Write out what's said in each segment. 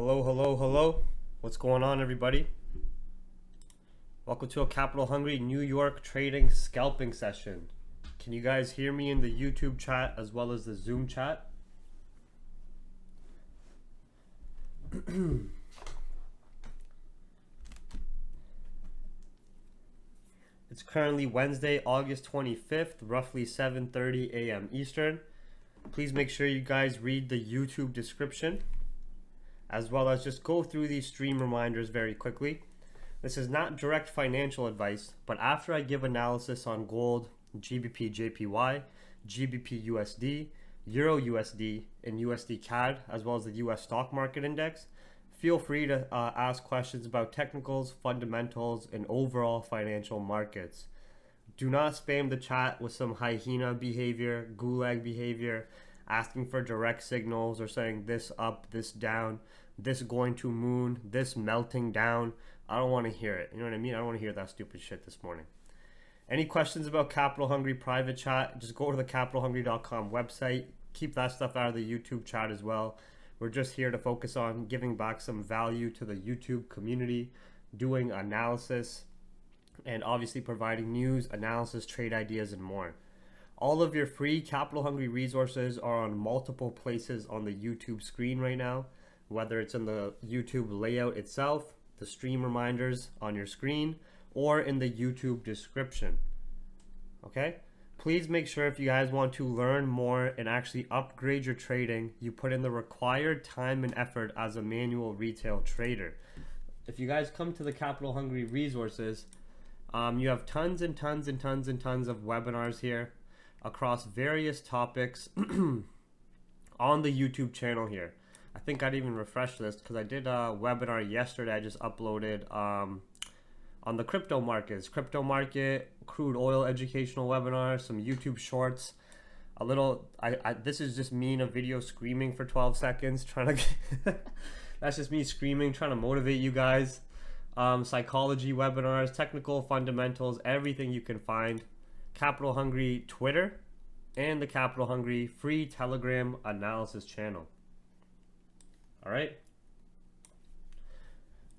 Hello, hello, hello. What's going on, everybody? Welcome to a capital hungry New York trading scalping session. Can you guys hear me in the YouTube chat as well as the Zoom chat? It's currently Wednesday, August 25th, roughly 7:30 a.m. Eastern. Please make sure you guys read the YouTube description, as well as just go through these stream reminders very quickly. This is not direct financial advice, but after I give analysis on gold, GBP JPY, GBP USD, Euro USD, and USD Cad, as well as the US stock market index, feel free to ask questions about technicals, fundamentals, and overall financial markets. Do not spam the chat with some hyena behavior, gulag behavior, asking for direct signals or saying this up, this down, this going to moon, this melting down. I don't want to hear it. You know what I mean? I don't want to hear that stupid shit this morning. Any questions about Capital Hungry private chat, just go to the capitalhungry.com website. Keep that stuff out of the YouTube chat as well. We're just here to focus on giving back some value to the YouTube community, doing analysis, and obviously providing news, analysis, trade ideas, and more. All of your free Capital Hungry resources are on multiple places on the YouTube screen right now, whether it's in the YouTube layout itself, the stream reminders on your screen, or in the YouTube description. Okay? Please make sure if you guys want to learn more and actually upgrade your trading, you put in the required time and effort as a manual retail trader. If you guys come to the Capital Hungry resources, you have tons and tons and tons and tons of webinars here across various topics on the YouTube channel here. I think I'd even refresh this because I did a webinar yesterday. I just uploaded on the crypto markets, crypto market, crude oil educational webinar, some YouTube shorts, a little. This is just me in a video screaming for 12 seconds, trying to. That's just me screaming, trying to motivate you guys. Psychology webinars, technical fundamentals, everything you can find. Capital Hungry Twitter and the Capital Hungry free Telegram analysis channel. All right.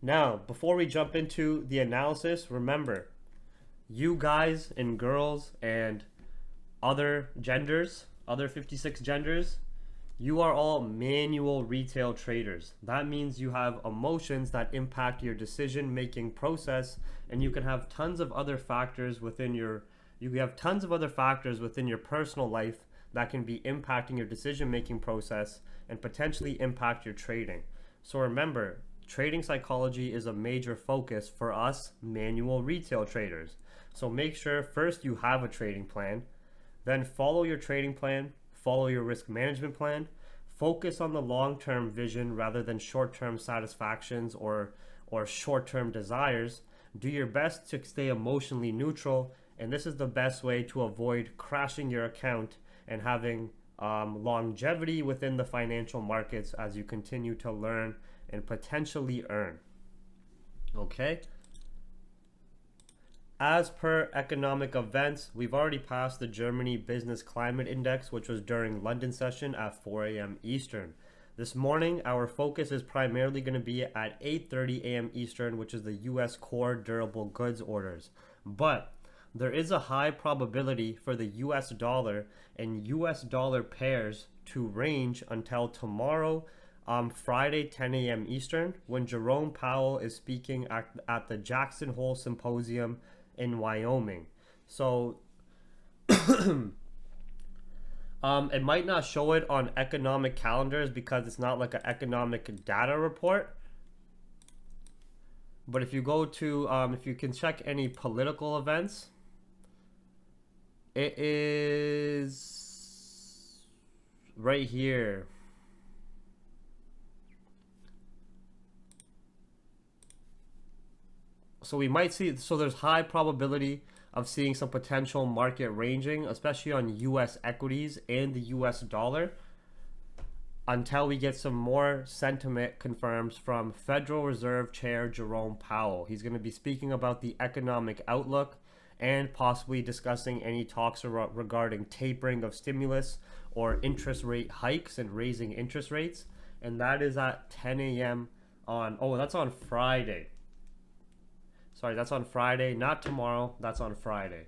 Now, before we jump into the analysis, remember, you guys and girls and other genders, other 56 genders, you are all manual retail traders. That means you have emotions that impact your decision-making process, and you can have tons of other factors within your personal life that can be impacting your decision-making process and potentially impact your trading. So remember, trading psychology is a major focus for us manual retail traders. So make sure first you have a trading plan, then follow your trading plan, follow your risk management plan, focus on the long-term vision rather than short-term satisfactions or short-term desires. Do your best to stay emotionally neutral, and this is the best way to avoid crashing your account and having longevity within the financial markets as you continue to learn and potentially earn. Okay? As per economic events, we've already passed the Germany Business Climate Index, which was during London session at 4 a.m. Eastern. This morning, our focus is primarily going to be at 8:30 a.m. Eastern, which is the U.S. core durable goods orders. But there is a high probability for the US dollar and US dollar pairs to range until tomorrow, Friday, 10 a.m. Eastern, when Jerome Powell is speaking at the Jackson Hole Symposium in Wyoming. So it might not show it on economic calendars because it's not like an economic data report. But if you go to, if you can check any political events, it is right here. So we might see, so there's high probability of seeing some potential market ranging, especially on US equities and the US dollar, until we get some more sentiment confirmed from Federal Reserve Chair Jerome Powell. He's going to be speaking about the economic outlook and possibly discussing any talks regarding tapering of stimulus or interest rate hikes and raising interest rates. and that is at 10 a.m. on, oh, that's on Friday. Sorry, that's on Friday, not tomorrow. That's on Friday.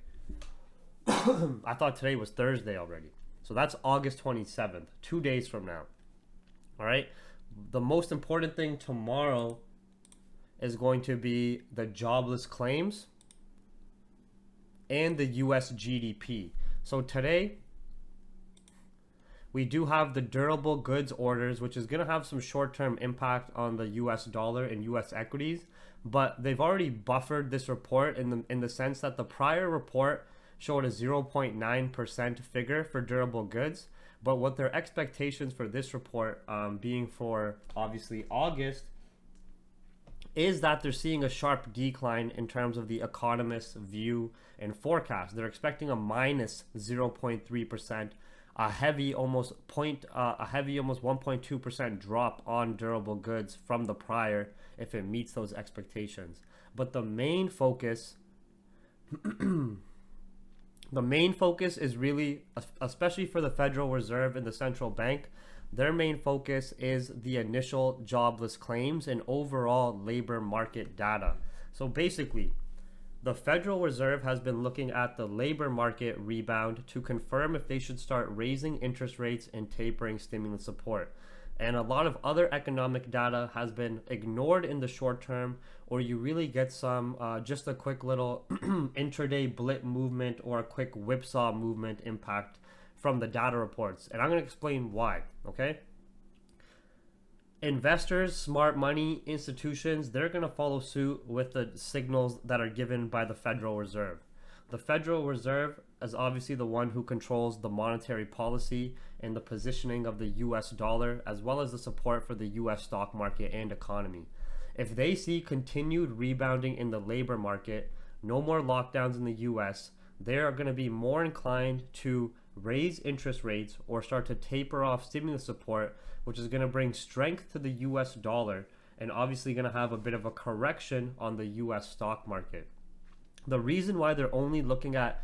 I thought today was Thursday already. So that's August 27th, 2 days from now. All right. The most important thing tomorrow is going to be the jobless claims and the US GDP. So today, we do have the durable goods orders, which is going to have some short-term impact on the US dollar and US equities. But they've already buffered this report in the sense that the prior report showed a 0.9% figure for durable goods. But what their expectations for this report being for obviously August is that they're seeing a sharp decline in terms of the economists' view and forecast. They're expecting a minus 0.3%, a heavy almost 1.2% drop on durable goods from the prior if it meets those expectations. But the main focus is really, especially for the Federal Reserve and the central bank, their main focus is the initial jobless claims and overall labor market data. So basically, the Federal Reserve has been looking at the labor market rebound to confirm if they should start raising interest rates and tapering stimulus support. And a lot of other economic data has been ignored in the short term, or you really get some just a quick little intraday blip movement or a quick whipsaw movement impact from the data reports. And I'm going to explain why, okay? Investors, smart money, institutions, they're going to follow suit with the signals that are given by the Federal Reserve. The Federal Reserve is obviously the one who controls the monetary policy and the positioning of the US dollar, as well as the support for the US stock market and economy. If they see continued rebounding in the labor market, no more lockdowns in the US, they are going to be more inclined to raise interest rates or start to taper off stimulus support, which is going to bring strength to the US dollar and obviously going to have a bit of a correction on the US stock market. The reason why they're only looking at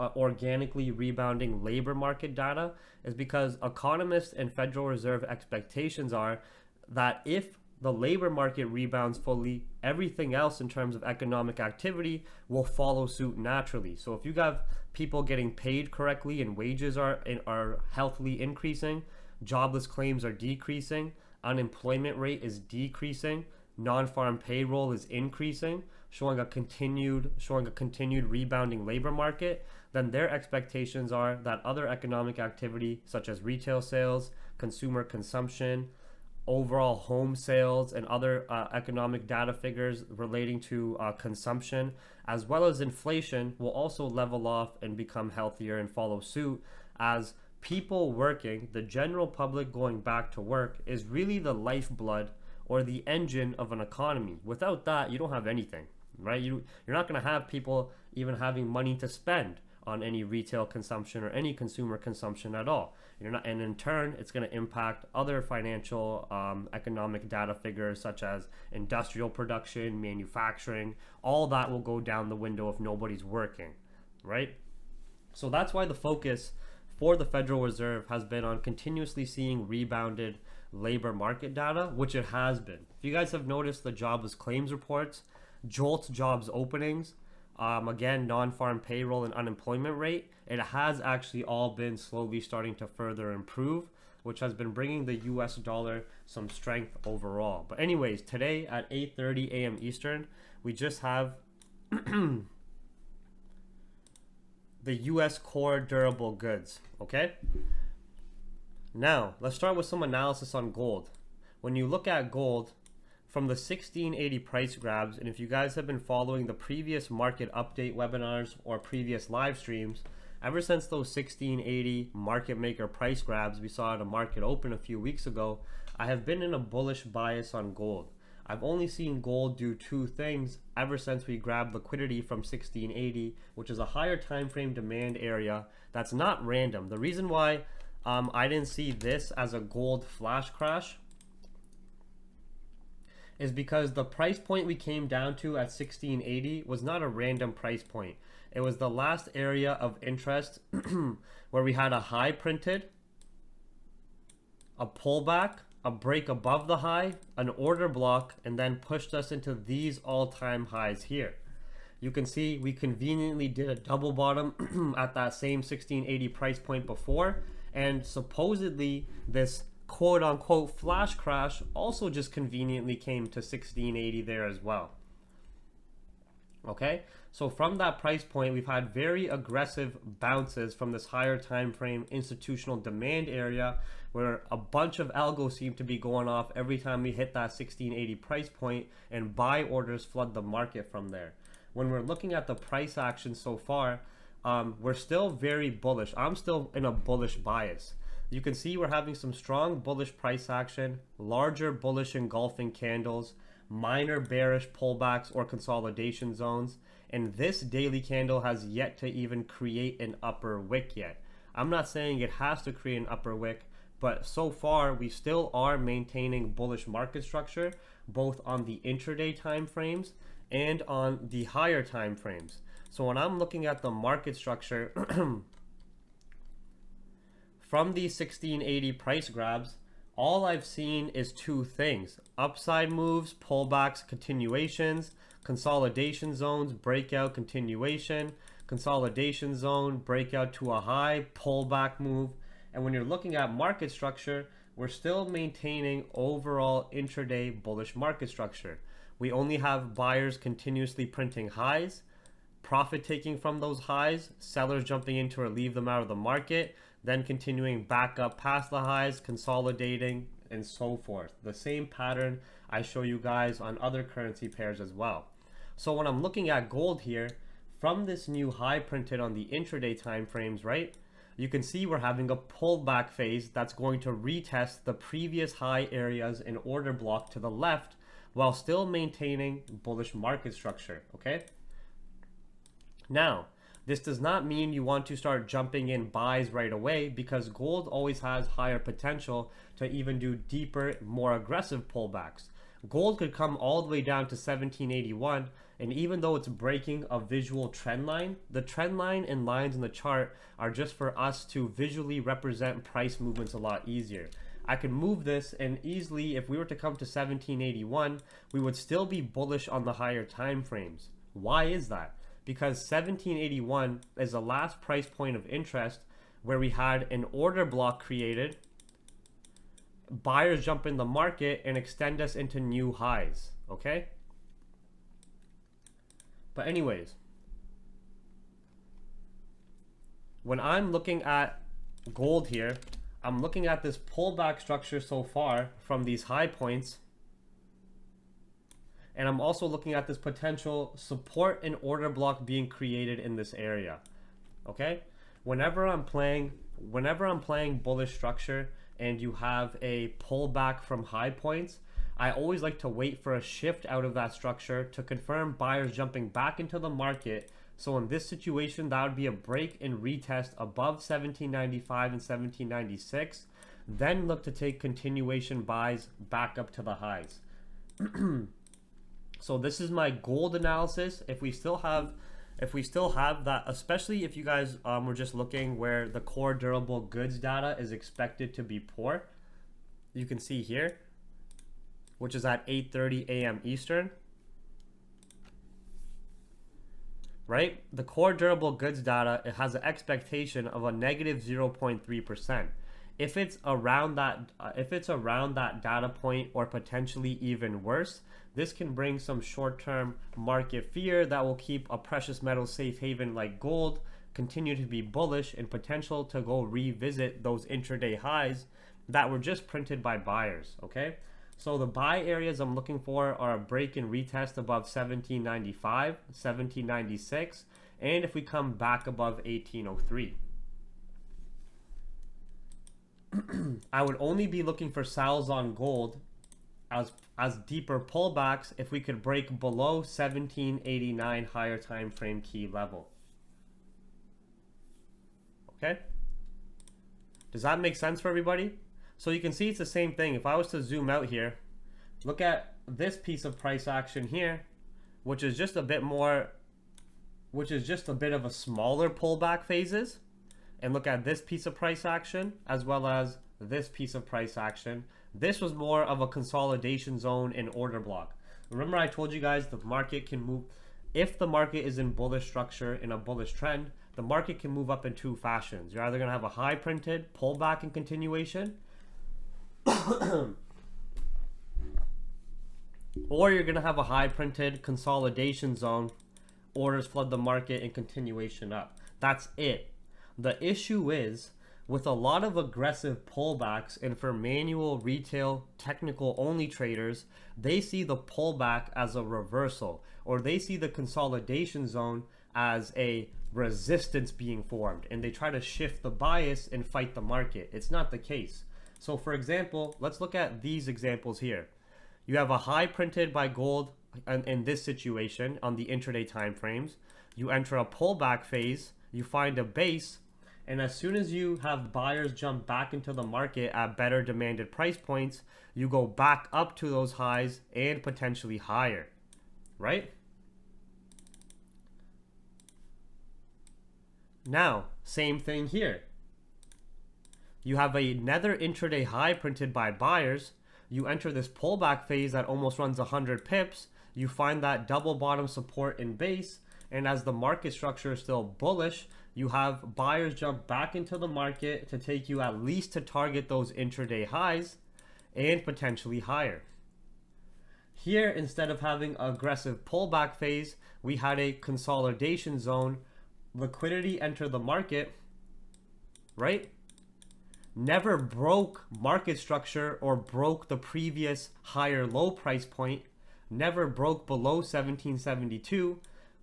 organically rebounding labor market data is because economists and Federal Reserve expectations are that if the labor market rebounds fully, everything else in terms of economic activity will follow suit naturally. So if you have people getting paid correctly and wages are healthily increasing, jobless claims are decreasing, unemployment rate is decreasing, non-farm payroll is increasing, showing a continued rebounding labor market, then their expectations are that other economic activity such as retail sales, consumer consumption, overall home sales, and other economic data figures relating to consumption, as well as inflation, will also level off and become healthier and follow suit, as people working, the general public going back to work, is really the lifeblood or the engine of an economy. Without that, you don't have anything, right? You're not going to have people even having money to spend on any retail consumption or any consumer consumption at all. And in turn, it's going to impact other financial economic data figures such as industrial production, manufacturing. All that will go down the window if nobody's working, right? So that's why the focus for the Federal Reserve has been on continuously seeing rebounded labor market data, which it has been. If you guys have noticed the jobless claims reports, JOLTS jobs openings, again, non-farm payroll and unemployment rate, it has actually all been slowly starting to further improve, which has been bringing the US dollar some strength overall. But anyways, today at 8:30 a.m. Eastern, we just have the US core durable goods, okay? Now, let's start with some analysis on gold. When you look at gold, from the 1680 price grabs, and if you guys have been following the previous market update webinars or previous live streams, ever since those 1680 market maker price grabs we saw at a market open a few weeks ago, I have been in a bullish bias on gold. I've only seen gold do two things ever since we grabbed liquidity from 1680, which is a higher time frame demand area that's not random. The reason why I didn't see this as a gold flash crash is because the price point we came down to at 1680 was not a random price point. It was the last area of interest where we had a high printed, a pullback, a break above the high, an order block, and then pushed us into these all-time highs here. You can see we conveniently did a double bottom at that same 1680 price point before, and supposedly this quote-unquote flash crash also just conveniently came to 1680 there as well. Okay, so from that price point, we've had very aggressive bounces from this higher time frame institutional demand area, where a bunch of algos seem to be going off every time we hit that 1680 price point, and buy orders flood the market from there. When we're looking at the price action so far, we're still very bullish. I'm still in a bullish bias. You can see we're having some strong bullish price action, larger bullish engulfing candles, minor bearish pullbacks or consolidation zones, and this daily candle has yet to even create an upper wick yet. I'm not saying it has to create an upper wick, but so far we still are maintaining bullish market structure both on the intraday time frames and on the higher time frames. So when I'm looking at the market structure from these 1680 price grabs, all I've seen is two things: upside moves, pullbacks, continuations, consolidation zones, breakout, continuation, consolidation zone, breakout to a high, pullback move. And when you're looking at market structure, we're still maintaining overall intraday bullish market structure. We only have buyers continuously printing highs, profit taking from those highs, sellers jumping in to relieve them out of the market, then continuing back up past the highs, consolidating, and so forth. The same pattern I show you guys on other currency pairs as well. So when I'm looking at gold here, from this new high printed on the intraday time frames, right, you can see we're having a pullback phase that's going to retest the previous high areas in order block to the left while still maintaining bullish market structure, okay? Now, this does not mean you want to start jumping in buys right away, because gold always has higher potential to even do deeper, more aggressive pullbacks. Gold could come all the way down to 1781, and even though it's breaking a visual trend line, the trend line and lines in the chart are just for us to visually represent price movements a lot easier. I could move this, and easily, if we were to come to 1781, we would still be bullish on the higher time frames. Why is that? Because 1781 is the last price point of interest where we had an order block created, buyers jump in the market and extend us into new highs, okay? But anyways, when I'm looking at gold here, I'm looking at this pullback structure so far from these high points, and I'm also looking at this potential support and order block being created in this area, okay? Whenever I'm playing bullish structure and you have a pullback from high points, I always like to wait for a shift out of that structure to confirm buyers jumping back into the market. So in this situation, that would be a break and retest above 1795 and 1796, then look to take continuation buys back up to the highs. So this is my gold analysis. If we still have that, especially if you guys were just looking where the core durable goods data is expected to be poor, you can see here, which is at 8:30 a.m. Eastern, right? The core durable goods data, it has an expectation of a negative 0.3%. If it's around that data point, or potentially even worse, this can bring some short-term market fear that will keep a precious metal safe haven like gold continue to be bullish and potential to go revisit those intraday highs that were just printed by buyers, okay? So the buy areas I'm looking for are a break and retest above 1795, 1796, and if we come back above 1803. I would only be looking for sells on gold as deeper pullbacks if we could break below 1789 higher time frame key level. Okay? Does that make sense for everybody? So you can see it's the same thing. If I was to zoom out here, look at this piece of price action here, which is just a bit of a smaller pullback phases, and look at this piece of price action as well as this piece of price action, This was more of a consolidation zone and order block. Remember I told you guys the market can move, if the market is in bullish structure, in a bullish trend, the market can move up in two fashions. You're either going to have a high printed, pullback and continuation, or you're going to have a high printed consolidation zone, orders flood the market and continuation up. That's it. The issue is, with a lot of aggressive pullbacks, and for manual, retail, technical only traders, they see the pullback as a reversal, or they see the consolidation zone as a resistance being formed, and they try to shift the bias and fight the market. It's not the case. So for example, let's look at these examples here. You have a high printed by gold in this situation on the intraday time frames. You enter a pullback phase, you find a base, and as soon as you have buyers jump back into the market at better demanded price points, you go back up to those highs and potentially higher, right? Now, same thing here. You have another intraday high printed by buyers. You enter this pullback phase that almost runs 100 pips. You find that double bottom support in base, and as the market structure is still bullish, you have buyers jump back into the market to take you at least to target those intraday highs and potentially higher. Here, instead of having an aggressive pullback phase, we had a consolidation zone. Liquidity enter the market, right? Never broke market structure or broke the previous higher low price point, never broke below 1772.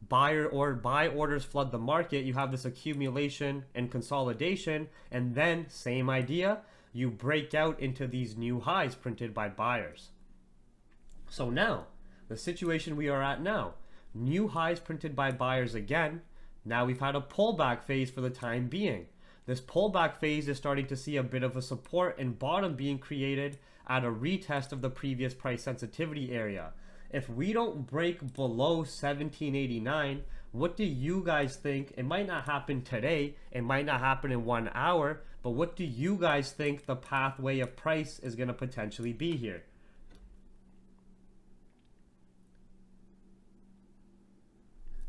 Buy orders flood the market. You have this accumulation and consolidation, and then same idea, you break out into these new highs printed by buyers. So now, the situation we are at now, new highs printed by buyers again. Now we've had a pullback phase for the time being. This pullback phase is starting to see a bit of a support and bottom being created at a retest of the previous price sensitivity area. If we don't break below 1789, what do you guys think? It might not happen today, it might not happen in 1 hour, but what do you guys think the pathway of price is going to potentially be here?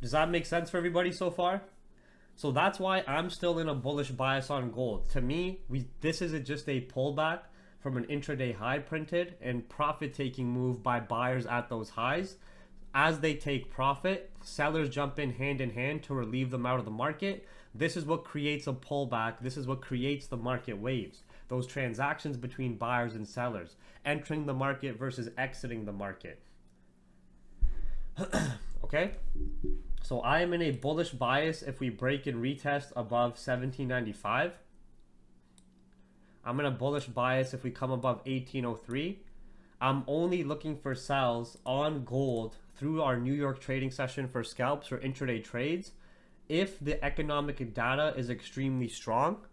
Does that make sense for everybody so far? So that's why I'm still in a bullish bias on gold. To me, this isn't just a pullback from an intraday high printed and profit taking move by buyers at those highs. As they take profit, sellers jump in hand to relieve them out of the market. This is what creates a pullback. This is what creates the market waves. Those transactions between buyers and sellers, entering the market versus exiting the market. Okay? So I am in a bullish bias if we break and retest above 1795. I'm in a bullish bias if we come above 1803. I'm only looking for sells on gold through our New York trading session for scalps or intraday trades if the economic data is extremely strong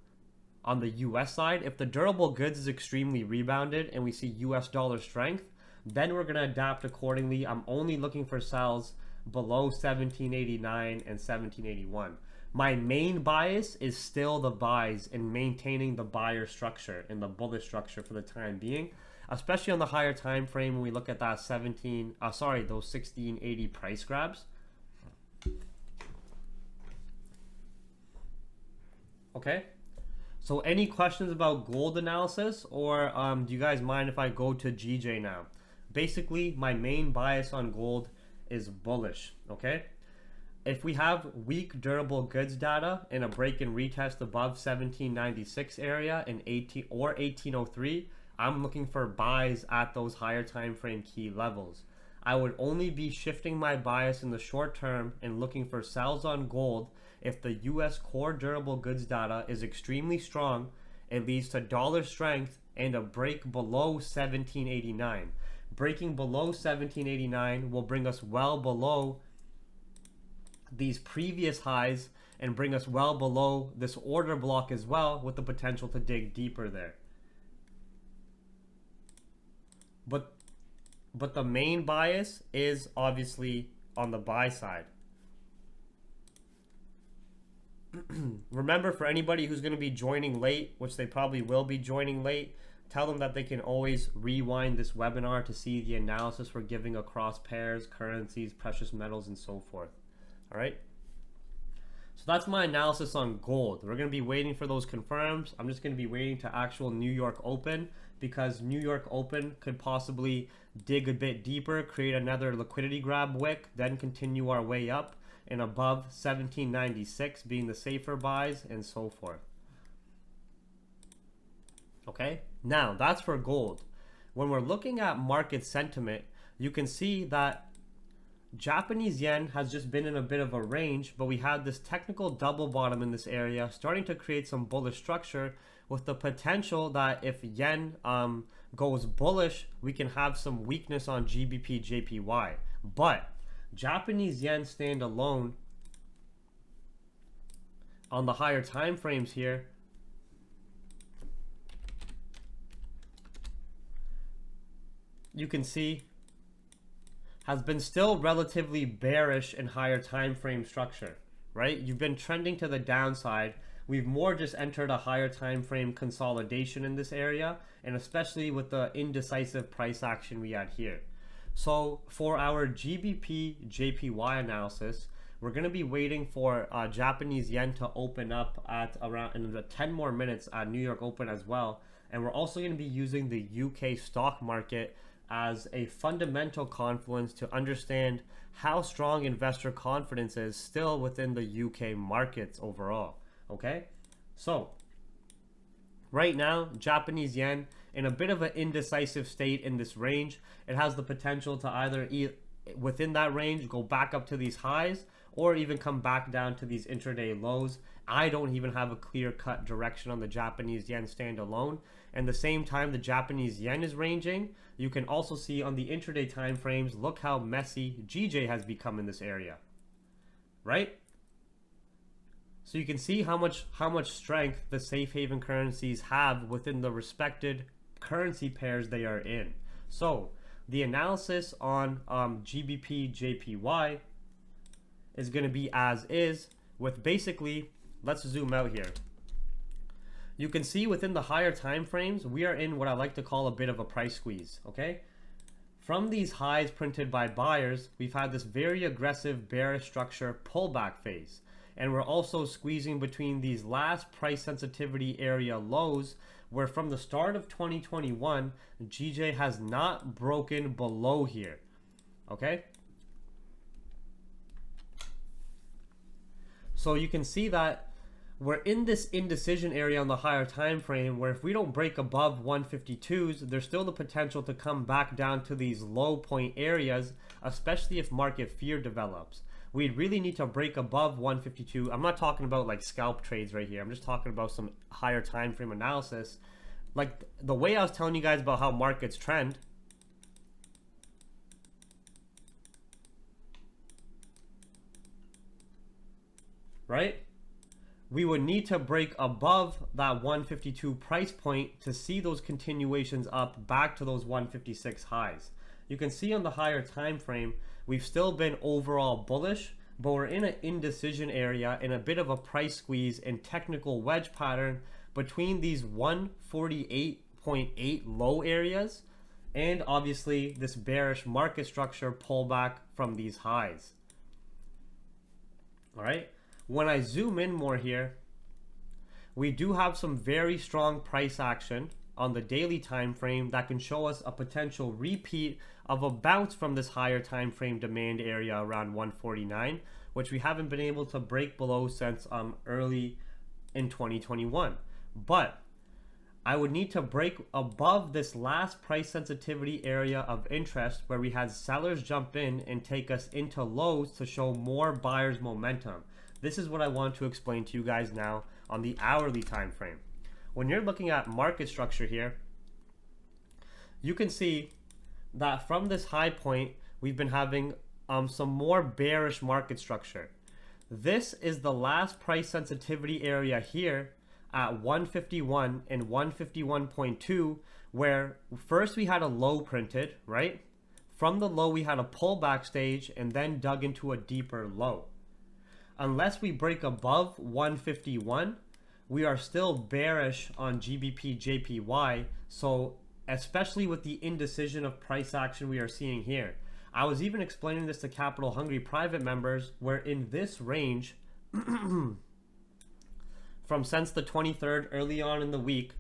on the US side. If the durable goods is extremely rebounded and we see US dollar strength, then we're going to adapt accordingly. I'm only looking for sells below 1789 and 1781. My main bias is still the buys in maintaining the buyer structure and the bullish structure for the time being, especially on the higher time frame when we look at that those 1680 price grabs. Okay, so any questions about gold analysis, or do you guys mind if I go to GJ now? Basically, my main bias on gold is bullish. Okay, if we have weak durable goods data in a break and retest above 1796 area in 1803, I'm looking for buys at those higher time frame key levels. I would only be shifting my bias in the short term and looking for sells on gold if the US core durable goods data is extremely strong. It leads to dollar strength and a break below 1789. Breaking below 1789 will bring us well below these previous highs and bring us well below this order block as well, with the potential to dig deeper there. But the main bias is obviously on the buy side. Remember, for anybody who's going to be joining late, which they probably will be joining late, Tell them that they can always rewind this webinar to see the analysis we're giving across pairs, currencies, precious metals, and so forth. All right. So that's my analysis on gold. We're going to be waiting for those confirms. I'm just going to be waiting to actual New York Open, because New York Open could possibly dig a bit deeper, create another liquidity grab wick, then continue our way up and above 1796 being the safer buys and so forth. Okay, now that's for gold. When we're looking at market sentiment, you can see that Japanese yen has just been in a bit of a range, but we had this technical double bottom in this area starting to create some bullish structure, with the potential that if yen goes bullish, we can have some weakness on GBP JPY. But Japanese yen stand alone on the higher time frames here, you can see has been still relatively bearish in higher time frame structure, right? You've been trending to the downside. We've more just entered a higher time frame consolidation in this area, and especially with the indecisive price action we had here. So for our GBP JPY analysis, we're going to be waiting for Japanese yen to open up at around in the 10 more minutes at New York Open as well. And we're also going to be using the UK stock market as a fundamental confluence to understand how strong investor confidence is still within the UK markets overall. Okay, so right now Japanese yen in a bit of an indecisive state in this range. It has the potential to either within that range go back up to these highs, or even come back down to these intraday lows. I don't even have a clear-cut direction on the Japanese yen standalone. And the same time the Japanese yen is ranging, you can also see on the intraday time frames, look how messy GJ has become in this area, right? So you can see how much strength the safe haven currencies have within the respected currency pairs they are in. So the analysis on GBP JPY is going to be as is, with basically, let's zoom out here. You can see within the higher time frames, we are in what I like to call a bit of a price squeeze, okay? From these highs printed by buyers, we've had this very aggressive bearish structure pullback phase. And we're also squeezing between these last price sensitivity area lows, where from the start of 2021, GJ has not broken below here, okay? So you can see that we're in this indecision area on the higher time frame, where if we don't break above 152s, there's still the potential to come back down to these low point areas, especially if market fear develops. We'd really need to break above 152. I'm not talking about like scalp trades right here. I'm just talking about some higher time frame analysis. Like the way I was telling you guys about how markets trend, right? We would need to break above that 152 price point to see those continuations up back to those 156 highs. You can see on the higher time frame, we've still been overall bullish, but we're in an indecision area, in a bit of a price squeeze and technical wedge pattern between these 148.8 low areas and obviously this bearish market structure pullback from these highs. All right. When I zoom in more here, we do have some very strong price action on the daily time frame that can show us a potential repeat of a bounce from this higher time frame demand area around 149, which we haven't been able to break below since early in 2021. But I would need to break above this last price sensitivity area of interest, where we had sellers jump in and take us into lows to show more buyers momentum. This is what I want to explain to you guys now on the hourly time frame. When you're looking at market structure here, you can see that from this high point, we've been having some more bearish market structure. This is the last price sensitivity area here at 151 and 151.2, where first we had a low printed, right? From the low, we had a pullback stage and then dug into a deeper low. Unless we break above 151, we are still bearish on GBPJPY. So especially with the indecision of price action we are seeing here. I was even explaining this to capital hungry private members, where in this range from since the 23rd early on in the week,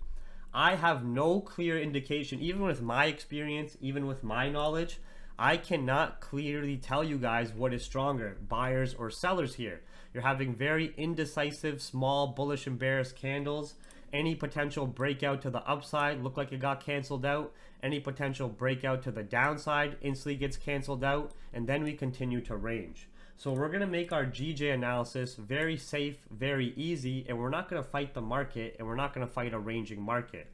I have no clear indication, even with my experience, even with my knowledge, I cannot clearly tell you guys what is stronger, buyers or sellers here. You're having very indecisive, small, bullish and bearish candles. Any potential breakout to the upside looked like it got canceled out. Any potential breakout to the downside instantly gets canceled out. And then we continue to range. So we're going to make our GJ analysis very safe, very easy, and we're not going to fight the market, and we're not going to fight a ranging market.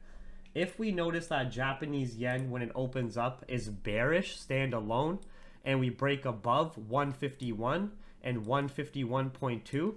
If we notice that Japanese yen, when it opens up, is bearish standalone, and we break above 151 and 151.2,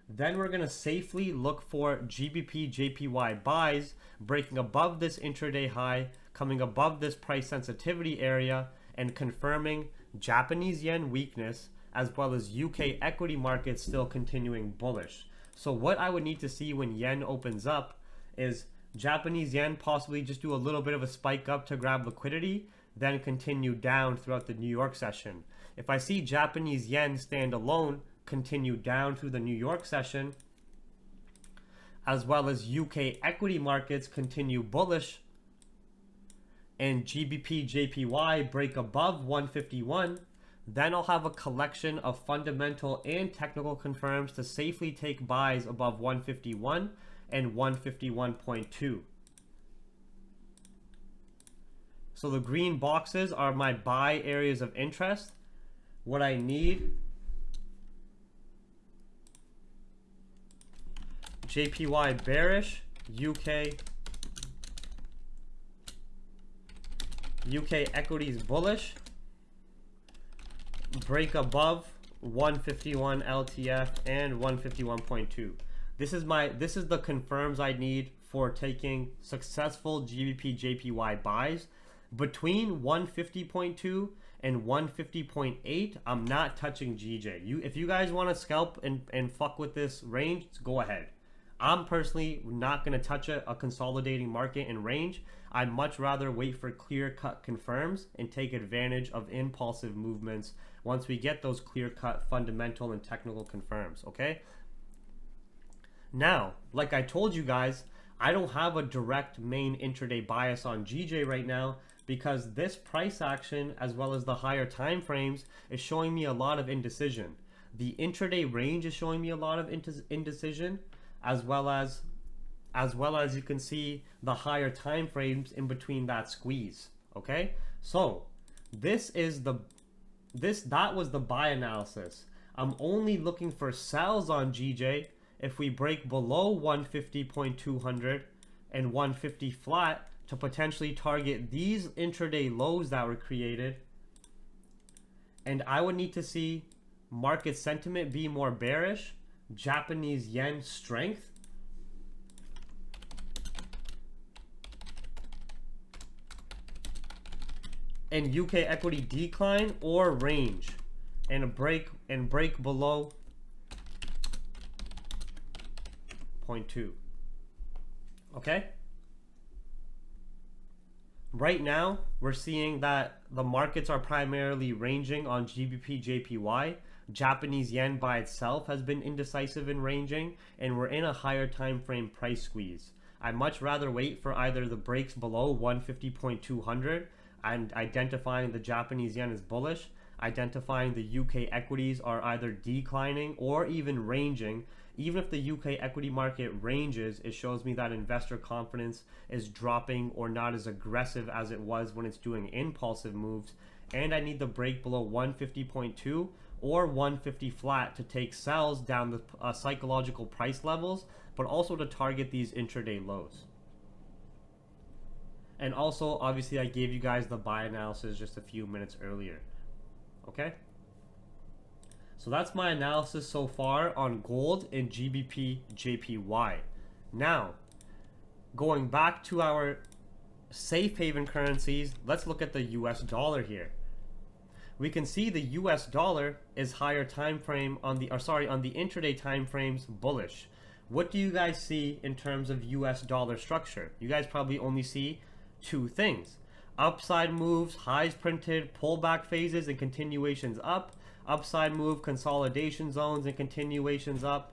then we're going to safely look for GBP JPY buys, breaking above this intraday high, coming above this price sensitivity area, and confirming Japanese yen weakness, as well as UK equity markets still continuing bullish. So what I would need to see when yen opens up is Japanese yen possibly just do a little bit of a spike up to grab liquidity, then continue down throughout the New York session. If I see Japanese yen stand alone, continue down through the New York session, as well as UK equity markets continue bullish, and GBP JPY break above 151, then I'll have a collection of fundamental and technical confirms to safely take buys above 151 and 151.2. So the green boxes are my buy areas of interest. What I need: JPY bearish, UK equities bullish, break above 151 LTF and 151.2. This is the confirms I need for taking successful GBP JPY buys. Between 150.2 and 150.8, I'm not touching GJ. If you guys want to scalp and fuck with this range, go ahead. I'm personally not going to touch a consolidating market in range. I'd much rather wait for clear-cut confirms and take advantage of impulsive movements once we get those clear-cut fundamental and technical confirms, okay? Now, like I told you guys, I don't have a direct main intraday bias on GJ right now because this price action, as well as the higher time frames, is showing me a lot of indecision. The intraday range is showing me a lot of indecision, as well as you can see the higher time frames in between that squeeze. Okay, so that was the buy analysis. I'm only looking for sells on GJ if we break below 150.200 and 150 flat to potentially target these intraday lows that were created. And I would need to see market sentiment be more bearish, Japanese yen strength, and UK equity decline or range, and break below 0.2. Okay? Right now, we're seeing that the markets are primarily ranging on GBP JPY. Japanese yen by itself has been indecisive in ranging, and we're in a higher time frame price squeeze. I'd much rather wait for either the breaks below 150.200 and identifying the Japanese yen as bullish, identifying the UK equities are either declining or even ranging. Even if the UK equity market ranges, it shows me that investor confidence is dropping or not as aggressive as it was when it's doing impulsive moves. And I need the break below 150.2 or 150 flat to take sells down the psychological price levels, but also to target these intraday lows. And also, obviously, I gave you guys the buy analysis just a few minutes earlier. Okay? So that's my analysis so far on gold and GBP JPY. Now, going back to our safe haven currencies, let's look at the US dollar here. We can see the US dollar is higher time frame on the intraday time frames bullish. what do you guys see in terms of US dollar structure? You guys probably only see two things: upside moves, highs printed, pullback phases, and continuations up. Upside move, consolidation zones, and continuations up.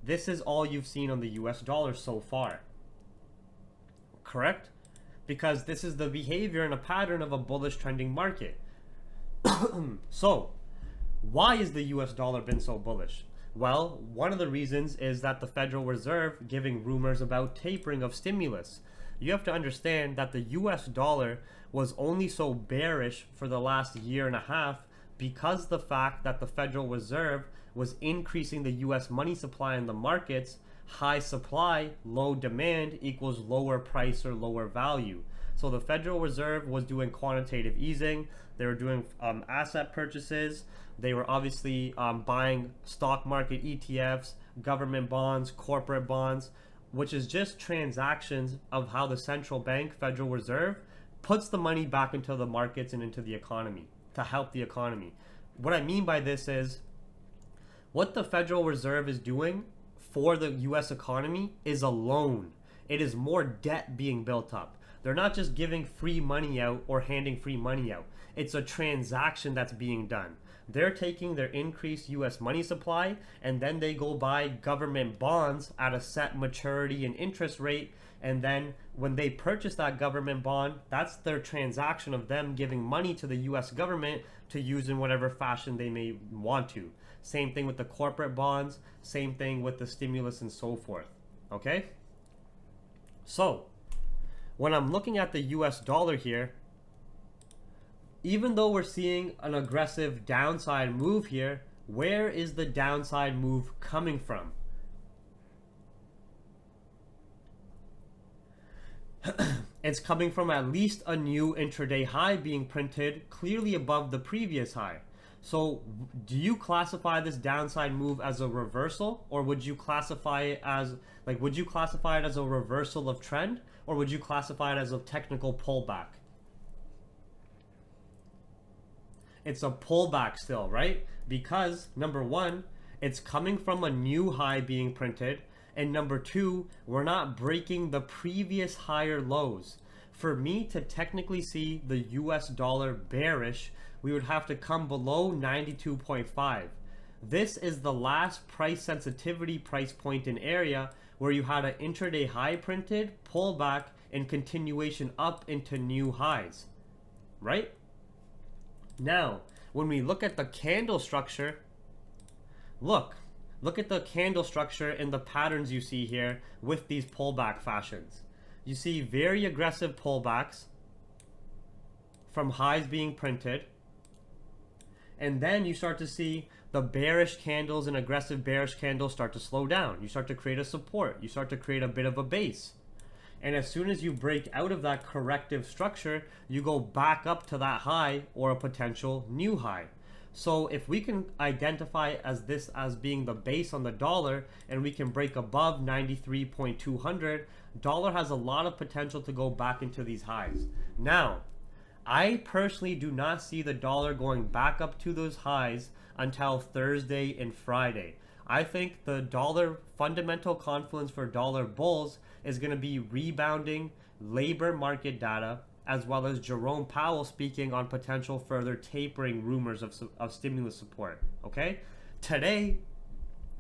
This is all you've seen on the US dollar so far. Correct? Because this is the behavior and a pattern of a bullish trending market. So, why is the US dollar been so bullish? Well, one of the reasons is that the Federal Reserve giving rumors about tapering of stimulus. You have to understand that the US dollar was only so bearish for the last year and a half because the fact that the Federal Reserve was increasing the US money supply in the markets. High supply, low demand equals lower price or lower value. So the Federal Reserve was doing quantitative easing. They were doing asset purchases. They were obviously buying stock market ETFs, government bonds, corporate bonds, which is just transactions of how the central bank, Federal Reserve, puts the money back into the markets and into the economy to help the economy. What I mean by this is what the Federal Reserve is doing for the US economy is a loan. It is more debt being built up. They're not just giving free money out or handing free money out. It's a transaction that's being done. They're taking their increased US money supply and then they go buy government bonds at a set maturity and interest rate. And then when they purchase that government bond, that's their transaction of them giving money to the US government to use in whatever fashion they may want to. Same thing with the corporate bonds, same thing with the stimulus and so forth. Okay? So, when I'm looking at the US dollar here, even though we're seeing an aggressive downside move here, where is the downside move coming from? It's coming from at least a new intraday high being printed clearly above the previous high. So do you classify this downside move as a reversal, or would you classify it as a reversal of trend, or would you classify it as a technical pullback? It's a pullback still, right? Because number one, it's coming from a new high being printed, and number two, we're not breaking the previous higher lows. For me to technically see the US dollar bearish, we would have to come below 92.5. This is the last price sensitivity price point in area where you had an intraday high printed, pullback, and continuation up into new highs, right? Now, when we look at the candle structure, look at the candle structure and the patterns you see here with these pullback fashions. You see very aggressive pullbacks from highs being printed. And then you start to see the bearish candles and aggressive bearish candles start to slow down. You start to create a support. You start to create a bit of a base. And as soon as you break out of that corrective structure, you go back up to that high or a potential new high. So if we can identify this as being the base on the dollar and we can break above 93.200, dollar has a lot of potential to go back into these highs. Now, I personally do not see the dollar going back up to those highs until Thursday and Friday. I think the dollar fundamental confluence for dollar bulls is going to be rebounding labor market data, as well as Jerome Powell speaking on potential further tapering rumors of stimulus support. Okay? Today,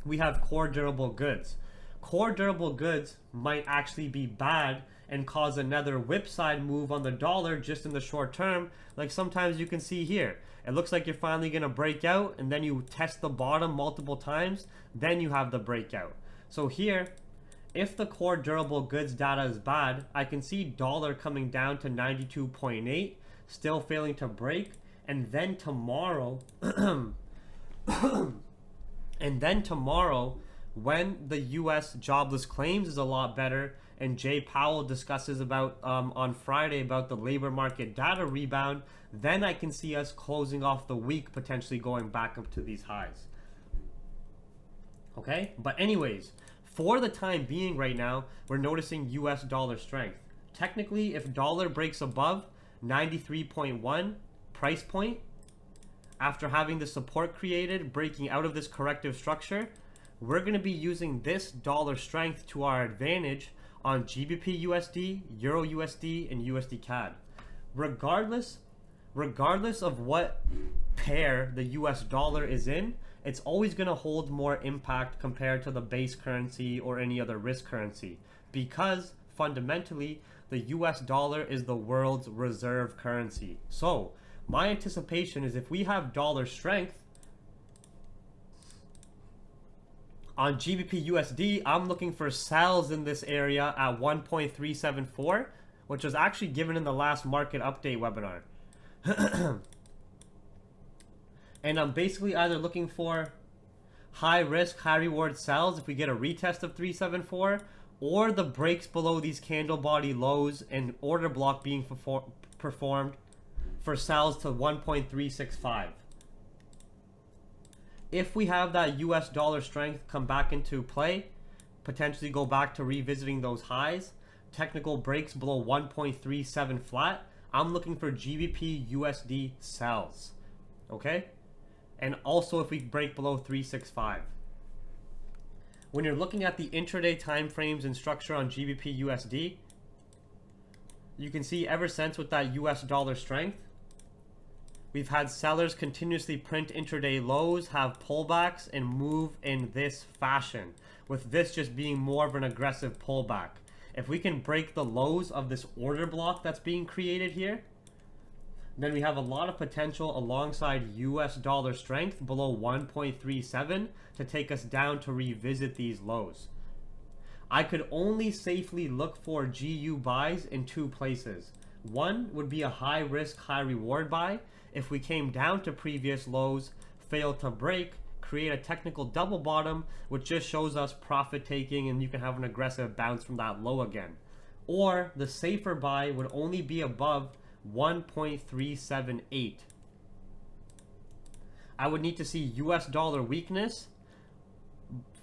we have core durable goods. Core durable goods might actually be bad and cause another whipside move on the dollar just in the short term, like sometimes you can see here. It looks like you're finally going to break out, and then you test the bottom multiple times, then you have the breakout. So here, if the core durable goods data is bad, I can see dollar coming down to 92.8, still failing to break, and then tomorrow, when the US jobless claims is a lot better, and Jay Powell discusses about on Friday about the labor market data rebound, then I can see us closing off the week potentially going back up to these highs. Okay, but anyways, for the time being right now, we're noticing US dollar strength. Technically, if dollar breaks above 93.1 price point, after having the support created, breaking out of this corrective structure, we're going to be using this dollar strength to our advantage on GBP USD, Euro USD, and USD Cad. Regardless of what pair the US dollar is in, it's always going to hold more impact compared to the base currency or any other risk currency, because fundamentally the US dollar is the world's reserve currency. So my anticipation is if we have dollar strength on GBP USD, I'm looking for sells in this area at 1.374, which was actually given in the last market update webinar. And I'm basically either looking for high risk, high reward sells if we get a retest of 374, or the breaks below these candle body lows and order block being performed for sells to 1.365. If we have that US dollar strength come back into play, potentially go back to revisiting those highs, technical breaks below 1.37 flat, I'm looking for GBP USD sells. Okay? And also if we break below 365. When you're looking at the intraday time frames and structure on GBP USD, you can see ever since with that US dollar strength, we've had sellers continuously print intraday lows, have pullbacks, and move in this fashion, with this just being more of an aggressive pullback. If we can break the lows of this order block that's being created here, then we have a lot of potential alongside US dollar strength below 1.37 to take us down to revisit these lows. I could only safely look for GU buys in two places. One would be a high risk, high reward buy. If we came down to previous lows, failed to break, create a technical double bottom, which just shows us profit taking, and you can have an aggressive bounce from that low again. Or the safer buy would only be above 1.378. I would need to see US dollar weakness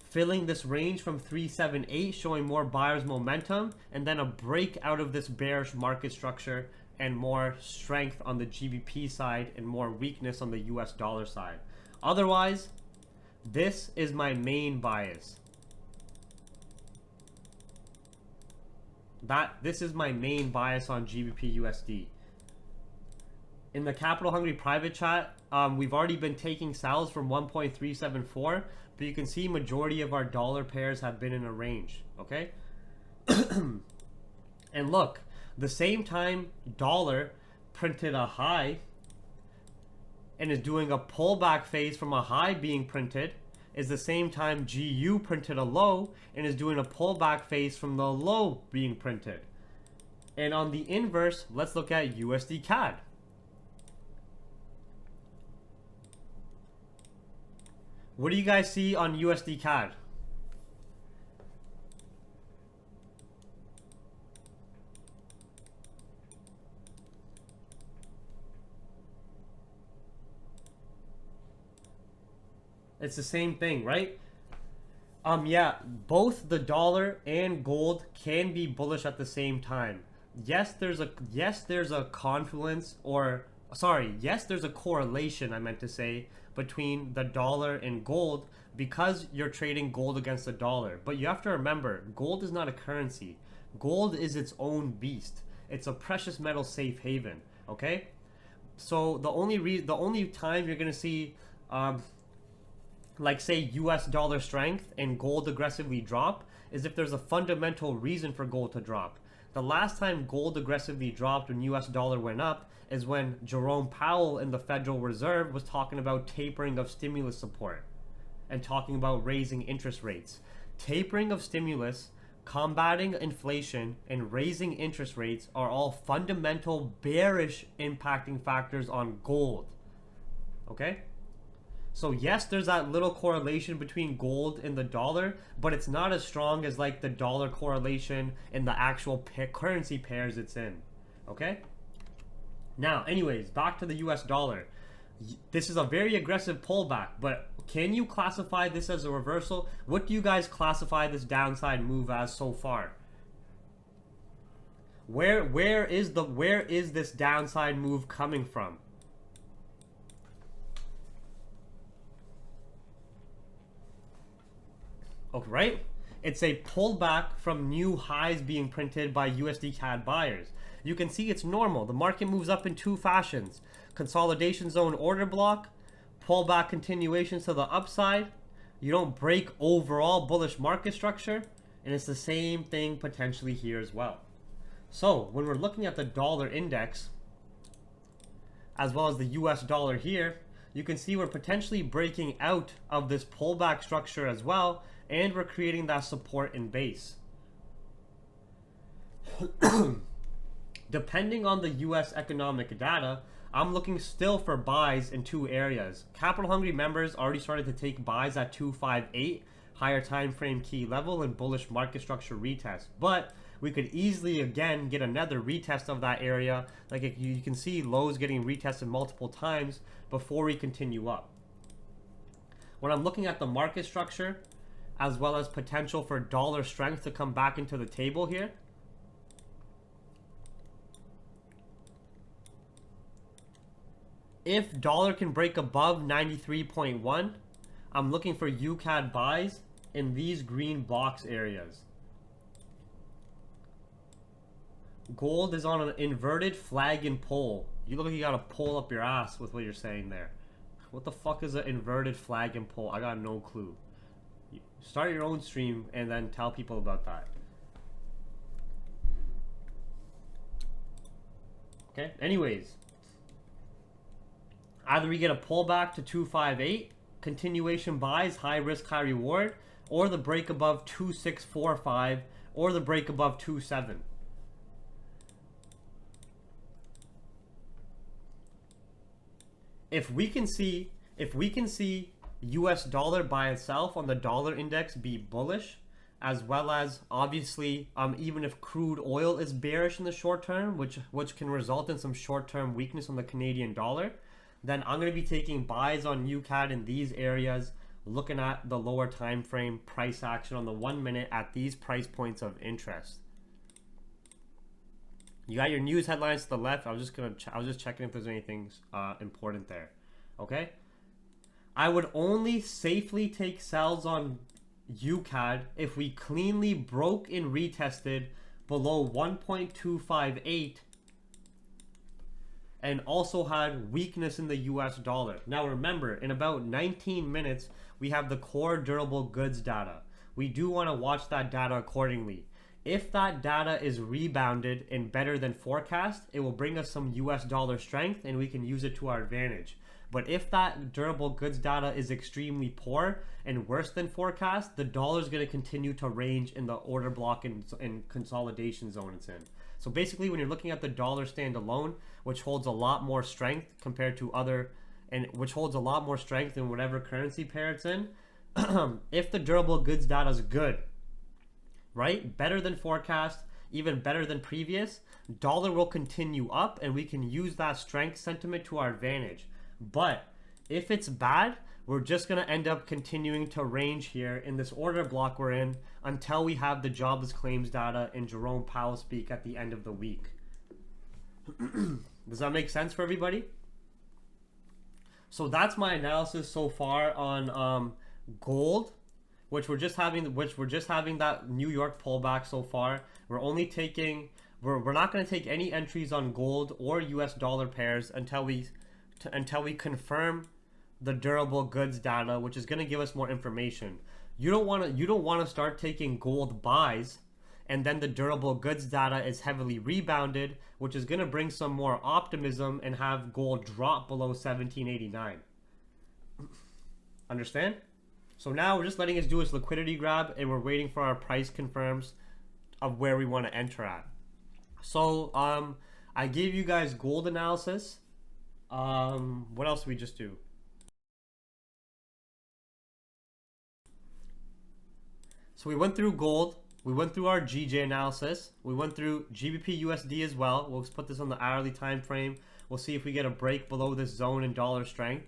filling this range from 378, showing more buyers momentum, and then a break out of this bearish market structure and more strength on the GBP side and more weakness on the US dollar side. Otherwise, this is my main bias. This is my main bias on GBP USD. In the Capital Hungry private chat, we've already been taking sells from 1.374, but you can see majority of our dollar pairs have been in a range, okay? And look, the same time dollar printed a high and is doing a pullback phase from a high being printed, is the same time GU printed a low and is doing a pullback phase from the low being printed. And on the inverse, let's look at USD Cad. What do you guys see on USD Cad? It's the same thing, right? Yeah, both the dollar and gold can be bullish at the same time. Yes, there's a confluence, or sorry, yes, there's a correlation, I meant to say, between the dollar and gold, because you're trading gold against the dollar. But you have to remember, gold is not a currency. Gold is its own beast. It's a precious metal safe haven, okay? So the only time you're going to see like say US dollar strength and gold aggressively drop is if there's a fundamental reason for gold to drop. The last time gold aggressively dropped when US dollar went up is when Jerome Powell in the Federal Reserve was talking about tapering of stimulus support and talking about raising interest rates. Tapering of stimulus, combating inflation, and raising interest rates are all fundamental bearish impacting factors on gold. Okay? So yes, there's that little correlation between gold and the dollar, but it's not as strong as like the dollar correlation in the actual currency pairs it's in. Okay? Now, anyways, back to the US dollar. This is a very aggressive pullback, but can you classify this as a reversal? What do you guys classify this downside move as so far? Where is this downside move coming from? Okay, right? It's a pullback from new highs being printed by USD Cad buyers. You can see it's normal. The market moves up in two fashions. Consolidation zone order block, pullback continuations to the upside. You don't break overall bullish market structure, and it's the same thing potentially here as well. So when we're looking at the dollar index, as well as the US dollar here, you can see we're potentially breaking out of this pullback structure as well, and we're creating that support in base. Depending on the US economic data, I'm looking still for buys in two areas. Capital hungry members already started to take buys at 258, higher time frame key level and bullish market structure retest. But we could easily again get another retest of that area. Like you can see lows getting retested multiple times before we continue up. When I'm looking at the market structure, as well as potential for dollar strength to come back into the table here, if dollar can break above 93.1, I'm looking for UCAD buys in these green box areas. Gold is on an inverted flag and pole. You look like you gotta pull up your ass with what you're saying there. What the fuck is an inverted flag and pole? I got no clue. Start your own stream and then tell people about that. Okay, anyways. Either we get a pullback to 258, continuation buys, high risk, high reward, or the break above 2645, or the break above 27. If we can see US dollar by itself on the dollar index be bullish, as well as obviously even if crude oil is bearish in the short term, which can result in some short-term weakness on the Canadian dollar, then I'm going to be taking buys on UCAD in these areas, looking at the lower time frame price action on the 1 minute at these price points of interest. You got your news headlines to the left. I was just checking if there's anything important there. Okay, I would only safely take sells on UCAD if we cleanly broke and retested below 1.258 and also had weakness in the US dollar. Now remember, in about 19 minutes, we have the core durable goods data. We do want to watch that data accordingly. If that data is rebounded and better than forecast, it will bring us some US dollar strength and we can use it to our advantage. But if that durable goods data is extremely poor and worse than forecast, the dollar is going to continue to range in the order block and consolidation zone it's in. So basically, when you're looking at the dollar standalone, which holds a lot more strength compared to other, and which holds a lot more strength in whatever currency pair it's in, if the durable goods data is good, right, better than forecast, even better than previous, dollar will continue up and we can use that strength sentiment to our advantage. But if it's bad, we're just going to end up continuing to range here in this order block we're in until we have the jobless claims data and Jerome Powell speak at the end of the week. Does that make sense for everybody? So that's my analysis so far on gold, which we're just having that New York pullback so far. We're only taking, we're not going to take any entries on gold or US dollar pairs until we confirm the durable goods data, which is going to give us more information. You don't want to start taking gold buys and then the durable goods data is heavily rebounded, which is going to bring some more optimism and have gold drop below 1789. Understand? So now we're just letting us do its liquidity grab and we're waiting for our price confirms of where we want to enter at. So I gave you guys gold analysis. What else did we just do? So we went through gold, we went through our GJ analysis, we went through GBP USD as well. We'll put this on the hourly time frame. We'll see if we get a break below this zone in dollar strength.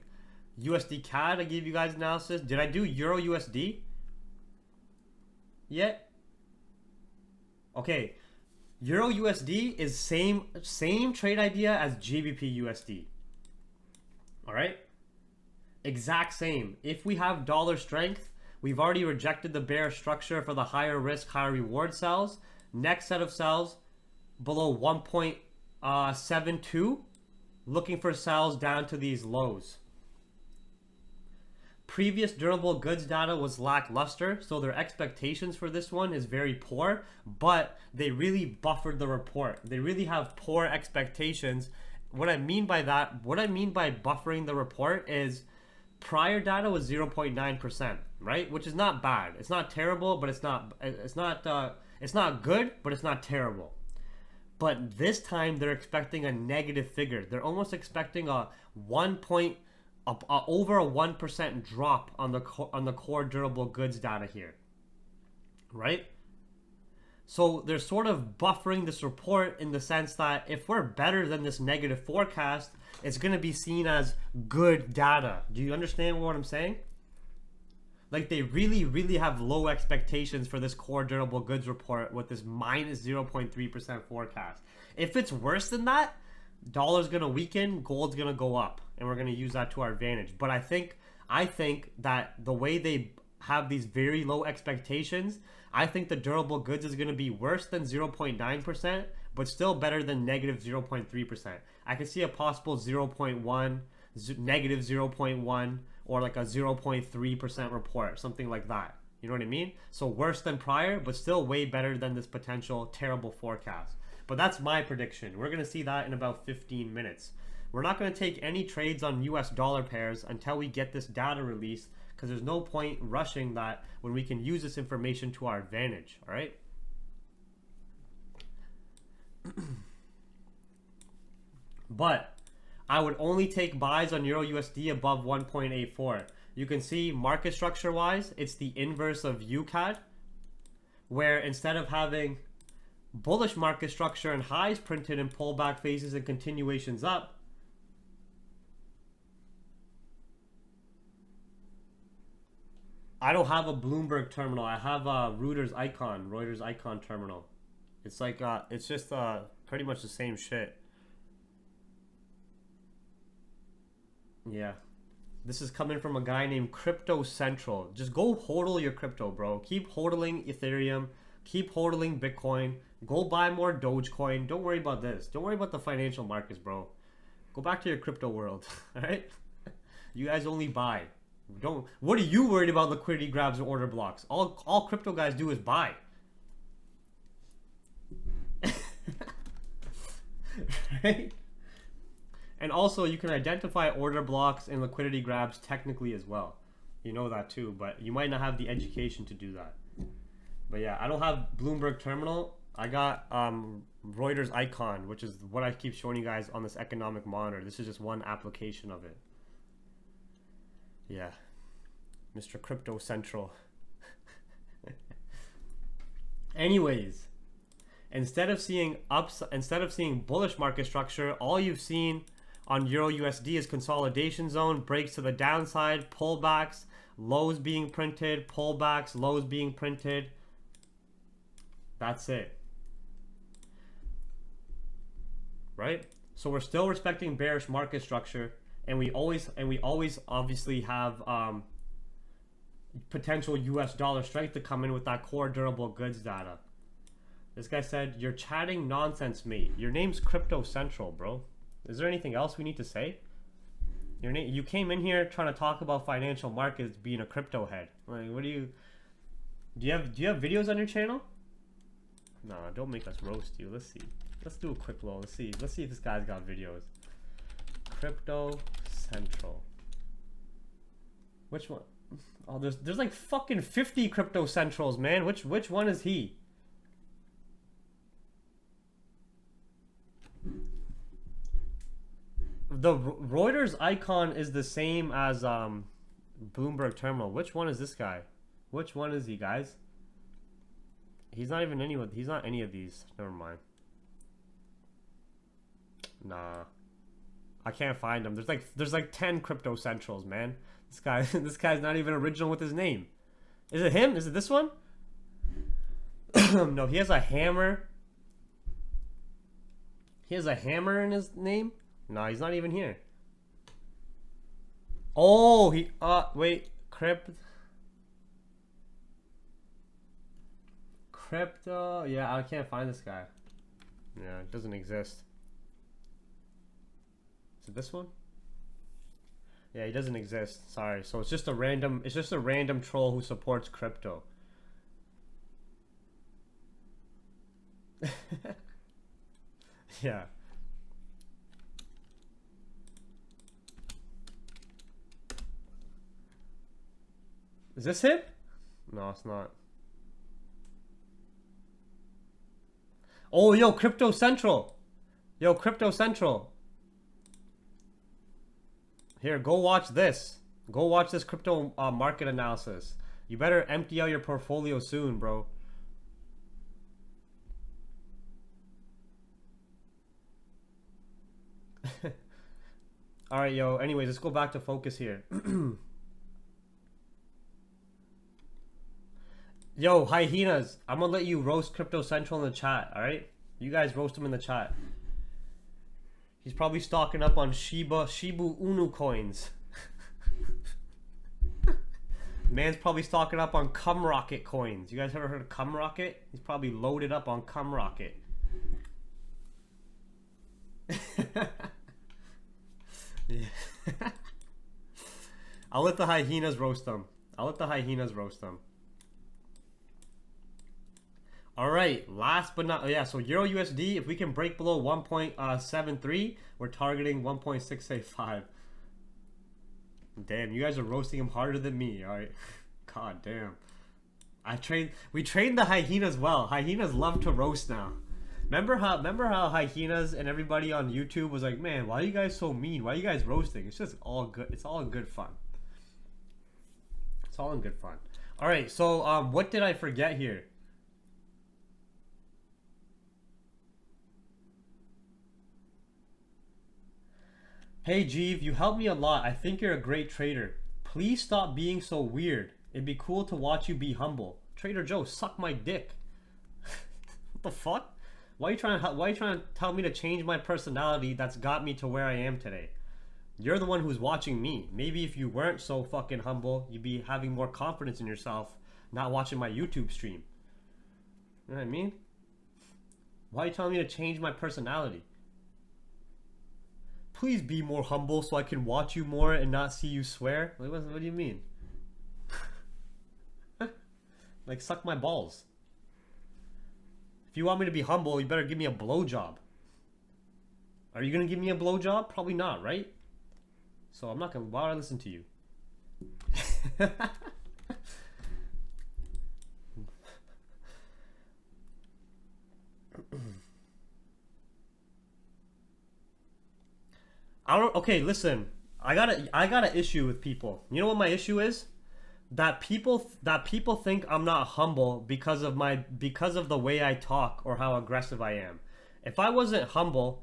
USD Cad, I gave you guys analysis. Did I do Euro USD yet? Okay, Euro USD is same trade idea as GBP USD. All right, exact same. If we have dollar strength, We've already rejected the bearish structure for the higher risk, higher reward sells. Next set of sells below 1.72. Looking for sells down to these lows. Previous durable goods data was lackluster, so their expectations for this one is very poor, but they really buffered the report. They really have poor expectations. What I mean by that, what I mean by buffering the report is prior data was 0.9%, right? Which is not bad. It's not terrible, but it's not good, but it's not terrible. But this time they're expecting a negative figure. They're almost expecting a over a 1% drop on the core durable goods data here, right? So they're sort of buffering this report in the sense that if we're better than this negative forecast, it's going to be seen as good data. Do you understand what I'm saying? Like they really have low expectations for this core durable goods report with this minus 0.3% forecast. If it's worse than that, dollar's going to weaken, gold's going to go up, and we're going to use that to our advantage. But I think that the way they have these very low expectations, I think the durable goods is going to be worse than 0.9%, but still better than negative 0.3%. I can see a possible 0.1, negative 0.1, or like a 0.3% report, something like that. You know what I mean? So worse than prior, but still way better than this potential terrible forecast. But that's my prediction. We're going to see that in about 15 minutes. We're not going to take any trades on US dollar pairs until we get this data released, because there's no point rushing that when we can use this information to our advantage, all right? But I would only take buys on Euro USD above 1.84. You can see market structure wise, it's the inverse of UCAD, where instead of having bullish market structure and highs printed in pullback phases and continuations up, I don't have a Bloomberg terminal. I have a Reuters icon terminal. It's like it's just pretty much the same shit. Yeah, this is coming from a guy named Crypto Central. Just go hodl your crypto, bro. Keep hodling Ethereum. Keep hodling Bitcoin. Go buy more Dogecoin. Don't worry about this. Don't worry about the financial markets, bro. Go back to your crypto world. All right? You guys only buy. Don't. What are you worried about? Liquidity grabs or order blocks. All crypto guys do is buy. Right? And also, you can identify order blocks and liquidity grabs technically as well. You know that too, but you might not have the education to do that. But yeah, I don't have Bloomberg terminal. I got Reuters icon, which is what I keep showing you guys on this economic monitor. This is just one application of it. Yeah, Mr. Crypto Central. Anyways, instead of seeing bullish market structure, all you've seen on Euro USD is consolidation zone, breaks to the downside, pullbacks, lows being printed, pullbacks, lows being printed. That's it. Right? So we're still respecting bearish market structure, and we always obviously have potential US dollar strength to come in with that core durable goods data. This guy said, "You're chatting nonsense, mate. Your name's Crypto Central, bro. Is there anything else we need to say? You came in here trying to talk about financial markets being a crypto head. Like, what do you have videos on your channel? No, don't make us roast you. Let's see. Let's do a quick low. Let's see if this guy's got videos. Crypto Central. Which one? Oh, there's like fucking 50 Crypto Centrals, man. Which one is he? The Reuters icon is the same as Bloomberg terminal. Which one is this guy? Which one is he, guys? He's not even he's not any of these. Never mind. Nah. I can't find him. There's like 10 Crypto Centrals, man. This guy's not even original with his name. Is it him? Is it this one? No, he has a hammer. He has a hammer in his name? No, he's not even here. Oh, wait, Crypto. Yeah, I can't find this guy. Yeah, it doesn't exist. Is it this one? Yeah, he doesn't exist. Sorry. So it's just a random troll who supports crypto. Yeah. Is this him? No, it's not. Oh, yo, Crypto Central. Yo, Crypto Central. Here, go watch this. Go watch this crypto market analysis. You better empty out your portfolio soon, bro. All right, yo. Anyways, let's go back to focus here. Yo, hyenas. I'm gonna let you roast Crypto Central in the chat. All right, you guys roast him in the chat. He's probably stocking up on Shibu Inu coins. Man's probably stocking up on CumRocket coins. You guys ever heard of CumRocket? He's probably loaded up on CumRocket. Yeah. I'll let the hyenas roast them. All right, last but not, yeah, so Euro USD, if we can break below 1.73, we're targeting 1.685. Damn, you guys are roasting him harder than me. All right. God damn. We trained the hyenas well. Hyenas love to roast now. Remember how hyenas and everybody on YouTube was like, man, why are you guys so mean? Why are you guys roasting? It's just all good. It's all in good fun. It's all in good fun. All right, so what did I forget here? Hey Jeev, you helped me a lot. I think you're a great trader. Please stop being so weird. It'd be cool to watch you be humble. Trader Joe, suck my dick. What the fuck? Why are you trying to tell me to change my personality that's got me to where I am today? You're the one who's watching me. Maybe if you weren't so fucking humble, you'd be having more confidence in yourself, not watching my YouTube stream. You know what I mean? Why are you telling me to change my personality? Please be more humble so I can watch you more and not see you swear. Like, what do you mean? Like, suck my balls. If you want me to be humble, you better give me a blowjob. Are you gonna give me a blowjob? Probably not, right? So I'm not gonna. Why would I listen to you? Okay, listen. I got an issue with people. You know what my issue is? That people think I'm not humble because of the way I talk or how aggressive I am. If I wasn't humble,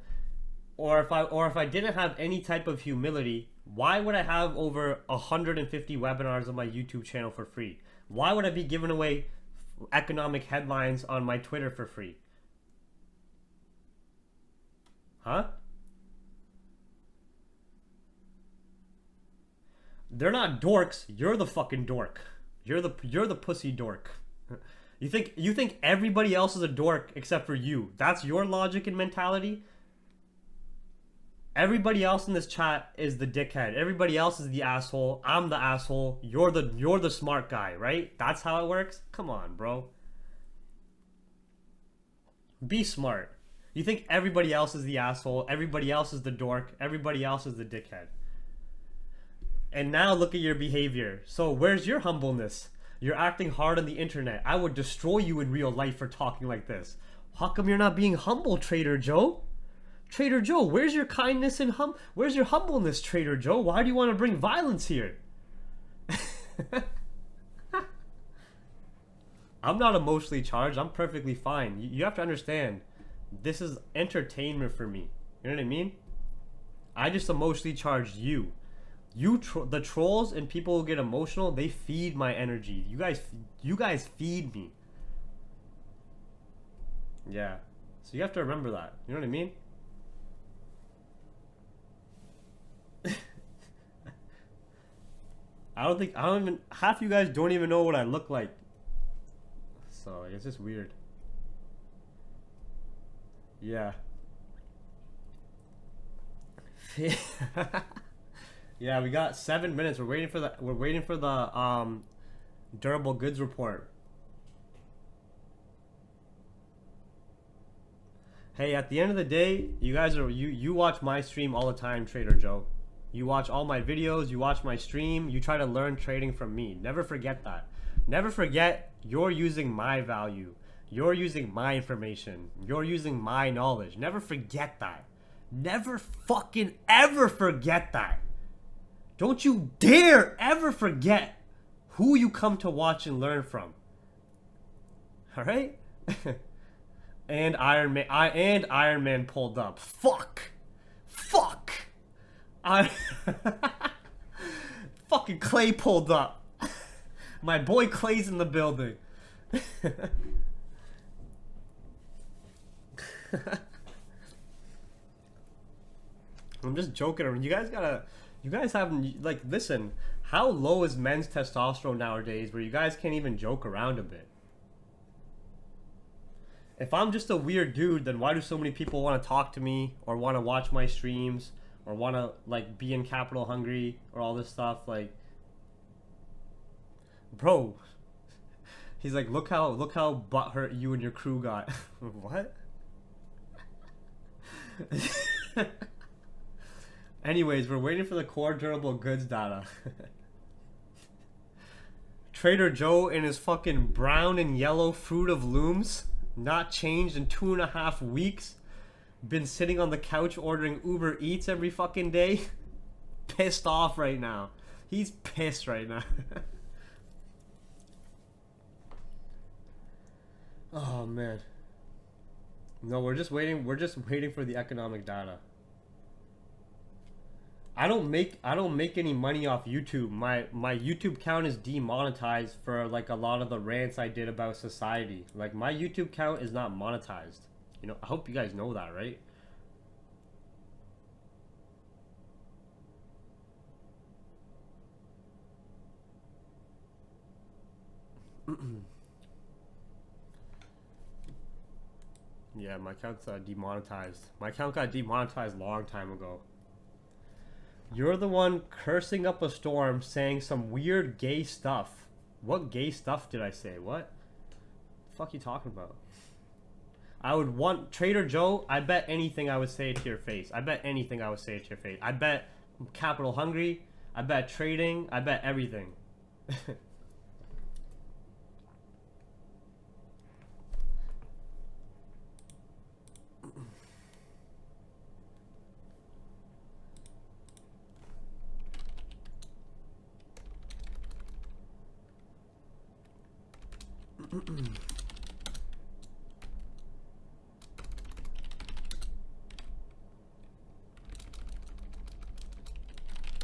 or if I didn't have any type of humility, why would I have over 150 webinars on my YouTube channel for free? Why would I be giving away economic headlines on my Twitter for free? Huh? They're not dorks. You're the fucking dork. You're the pussy dork. You think everybody else is a dork except for you. That's your logic and mentality. Everybody else in this chat is the dickhead. Everybody else is the asshole. I'm the asshole. You're the smart guy, right? That's how it works? Come on, bro. Be smart. You think everybody else is the asshole, everybody else is the dork, everybody else is the dickhead. And now look at your behavior. So where's your humbleness? You're acting hard on the internet. I would destroy you in real life for talking like this. How come you're not being humble, Trader Joe? Trader Joe, where's your kindness and where's your humbleness, Trader Joe? Why do you want to bring violence here? I'm not emotionally charged. I'm perfectly fine. You have to understand, this is entertainment for me. You know what I mean? I just emotionally charged you. The trolls and people who get emotional, they feed my energy. You guys feed me. Yeah. So you have to remember that. You know what I mean? half you guys don't even know what I look like. So it's just weird. Yeah. Yeah, we got 7 minutes. We're waiting for the durable goods report. Hey, at the end of the day, you guys are you watch my stream all the time, Trader Joe. You watch all my videos, you watch my stream, you try to learn trading from me. Never forget that. Never forget you're using my value. You're using my information. You're using my knowledge. Never forget that. Never fucking ever forget that. Don't you dare ever forget who you come to watch and learn from. All right? And Iron Man pulled up. Fuck. Fucking Clay pulled up. My boy Clay's in the building. I'm just joking around. You guys haven't, like, listen, how low is men's testosterone nowadays where you guys can't even joke around a bit? If I'm just a weird dude, then why do so many people want to talk to me or want to watch my streams or want to, like, be in capital hungry or all this stuff? Like, bro, he's like, look how butthurt you and your crew got. What? Anyways, we're waiting for the core durable goods data. Trader Joe and his fucking brown and yellow fruit of looms, not changed in 2.5 weeks. Been sitting on the couch ordering Uber Eats every fucking day. Pissed off right now. He's pissed right now. Oh man. No, we're just waiting for the economic data. I don't make any money off YouTube. My YouTube account is demonetized for, like, a lot of the rants I did about society. Like, my YouTube account is not monetized. You know, I hope you guys know that, right? Yeah, my account's demonetized. My account got demonetized a long time ago. You're the one cursing up a storm, saying some weird gay stuff. What gay stuff did I say? What the fuck you talking about? I would want Trader Joe. I bet anything I would say it to your face. I bet anything I would say it to your face. I bet capital hungry. I bet trading. I bet everything.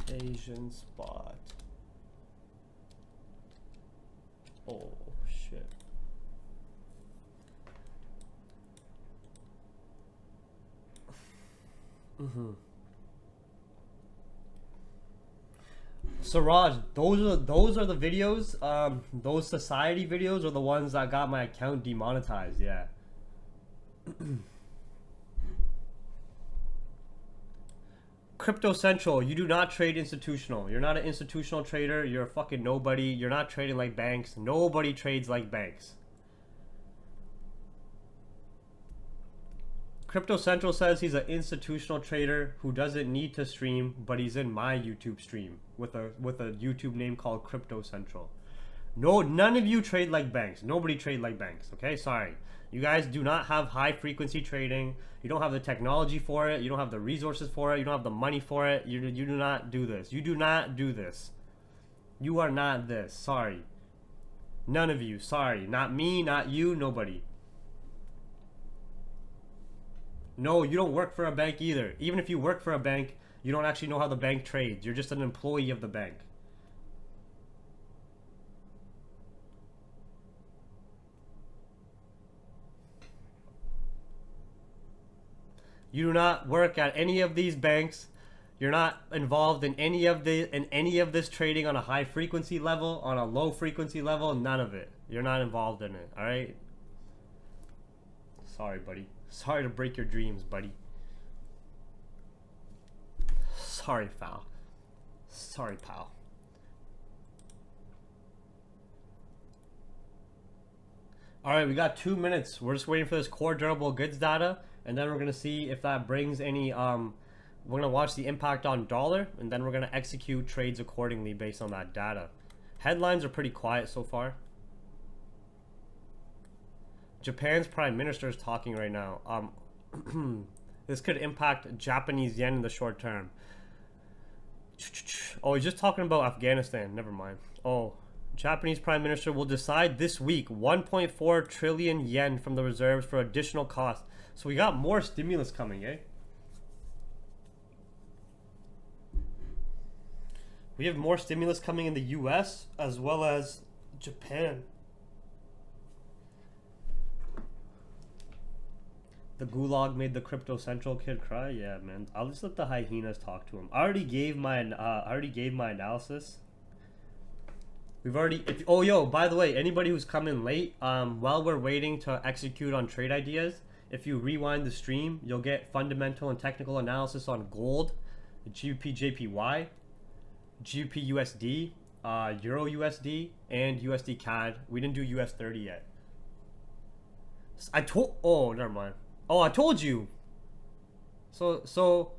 Asian spot. Oh shit. Siraj, those are the videos. Those society videos are the ones that got my account demonetized. Yeah. Crypto Central, you do not trade institutional. You're not an institutional trader. You're a fucking nobody. You're not trading like banks. Nobody trades like banks. Crypto Central says he's an institutional trader who doesn't need to stream, but he's in my YouTube stream with a YouTube name called Crypto Central. No, none of you trade like banks. Nobody trade like banks. Okay, sorry. You guys do not have high frequency trading. You don't have the technology for it. You don't have the resources for it. You don't have the money for it. You do not do this. You do not do this. You are not this. Sorry. None of you. Sorry. Not me, not you, nobody. No, you don't work for a bank either. Even if you work for a bank, you don't actually know how the bank trades. You're just an employee of the bank. You do not work at any of these banks. You're not involved in any of this trading on a high frequency level, on a low frequency level, none of it. You're not involved in it, all right? Sorry, buddy. Sorry to break your dreams, buddy. Sorry, pal. Sorry, pal. All right, we got 2 minutes. We're just waiting for this core durable goods data, and then we're gonna see if that brings any. We're gonna watch the impact on dollar, and then we're gonna execute trades accordingly based on that data. Headlines are pretty quiet so far. Japan's prime minister is talking right now. This could impact Japanese yen in the short term. Oh, he's just talking about Afghanistan. Never mind. Oh. Japanese Prime Minister will decide this week 1.4 trillion yen from the reserves for additional costs. So we got more stimulus coming, eh? We have more stimulus coming in the US as well as Japan. The gulag made the crypto central kid cry. Yeah, man. I'll just let the hyenas talk to him. I already gave my analysis. We've already, oh yo, by the way, anybody who's coming late, while we're waiting to execute on trade ideas, if you rewind the stream, you'll get fundamental and technical analysis on gold, GBPJPY, GBP USD, Euro USD, and USD Cad. We didn't do US 30 yet. Oh, never mind. Oh, I told you. So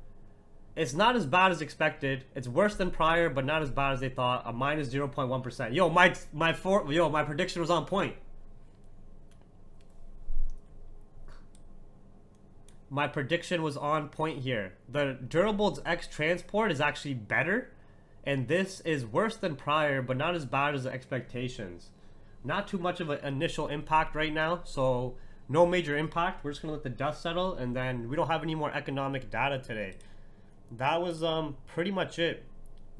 it's not as bad as expected. It's worse than prior, but not as bad as they thought. A minus 0.1%. Yo, my prediction was on point. My prediction was on point here. The durables X transport is actually better, and this is worse than prior, but not as bad as the expectations. Not too much of an initial impact right now, so no major impact. We're just gonna let the dust settle, and then we don't have any more economic data today. That was pretty much it.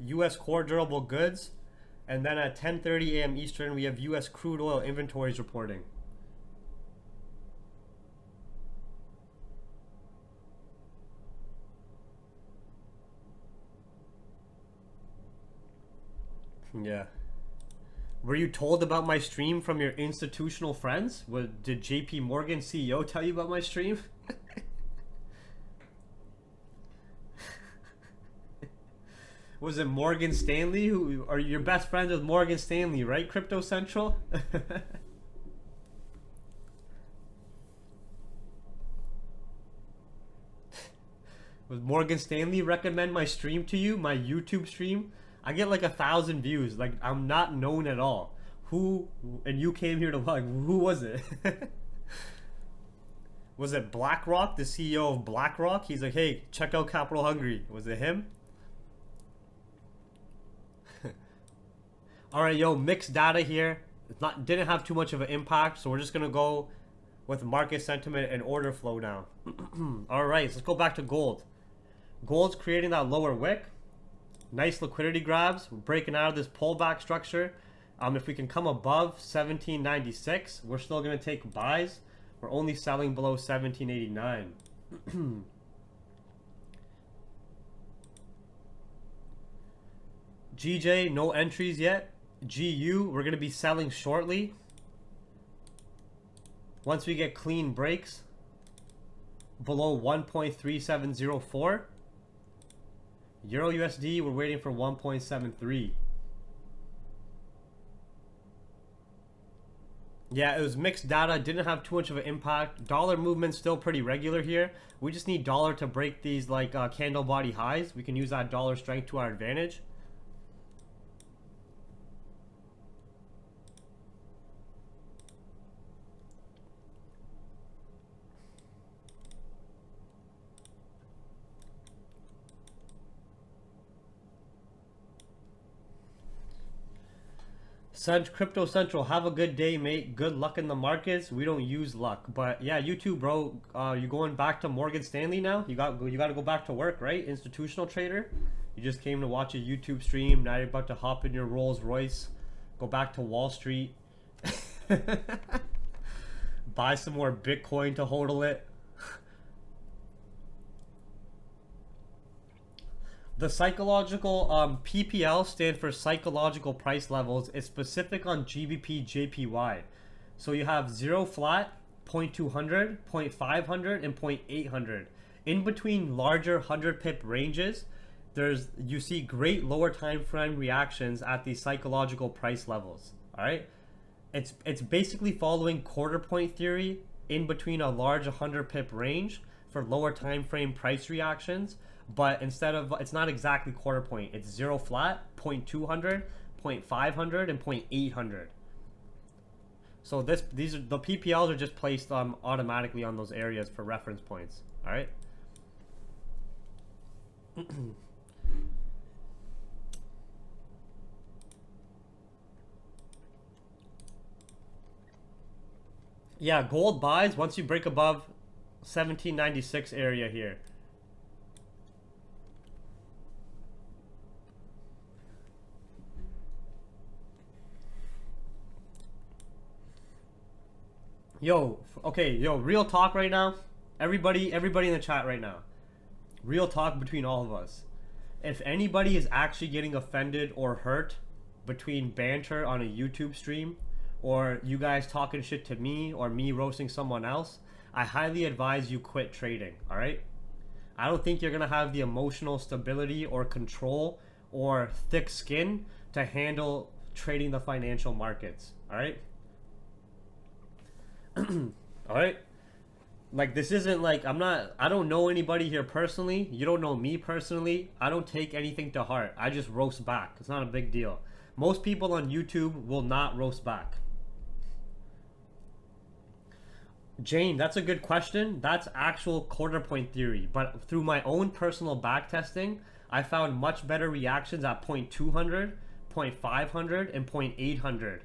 US core durable goods, and then at 10:30 a.m. Eastern we have US crude oil inventories reporting. Yeah. Were you told about my stream from your institutional friends? Did JP Morgan CEO tell you about my stream? Was it Morgan Stanley? Who are your best friends with Morgan Stanley, right? Crypto Central? Was Morgan Stanley recommend my stream to you? My YouTube stream? I get like 1,000 views. Like, I'm not known at all. Who, and you came here to like, who was it? Was it BlackRock, the CEO of BlackRock? He's like, hey, check out Capital Hungry. Was it him? All right, yo, mixed data here. Didn't have too much of an impact, so we're just gonna go with market sentiment and order flow now. All right, so let's go back to gold. Gold's creating that lower wick. Nice liquidity grabs. We're breaking out of this pullback structure. If we can come above 1796, we're still gonna take buys. We're only selling below 1789. GJ, no entries yet. GU, we're going to be selling shortly. Once we get clean breaks below 1.3704. Euro USD, we're waiting for 1.73. Yeah, it was mixed data. Didn't have too much of an impact. Dollar movement still pretty regular here. We just need dollar to break these like candle body highs. We can use that dollar strength to our advantage. Crypto Central, have a good day, mate. Good luck in the markets. We don't use luck, but yeah, you too, bro. You going back to Morgan Stanley now? You got to go back to work, right? Institutional trader. You just came to watch a YouTube stream. Now you're about to hop in your Rolls Royce, go back to Wall Street, buy some more Bitcoin to hodl it. The psychological PPL stand for psychological price levels. It's specific on GBP Jpy. So you have 0 flat, 0.200, 0.500, and 0.800. In between larger 100 pip ranges, you see great lower time frame reactions at these psychological price levels. All right, it's basically following quarter point theory in between a large 100 pip range for lower time frame price reactions, but instead of, it's not exactly quarter point, it's zero flat, 0.200, 0.500, and 0.800. So these are the PPLs are just placed automatically on those areas for reference points. All right. Yeah, gold buys once you break above 1796 area here. Yo, okay, yo, real talk right now. Everybody in the chat right now. Real talk between all of us. If anybody is actually getting offended or hurt between banter on a YouTube stream, or you guys talking shit to me, or me roasting someone else, I highly advise you quit trading, all right? I don't think you're gonna have the emotional stability or control or thick skin to handle trading the financial markets, all right? All right? Like, this isn't like, I don't know anybody here personally. You don't know me personally. I don't take anything to heart. I just roast back. It's not a big deal. Most people on YouTube will not roast back. Jane, that's a good question. That's actual quarter point theory. But through my own personal back testing, I found much better reactions at 0.200, 0.500, and 0.800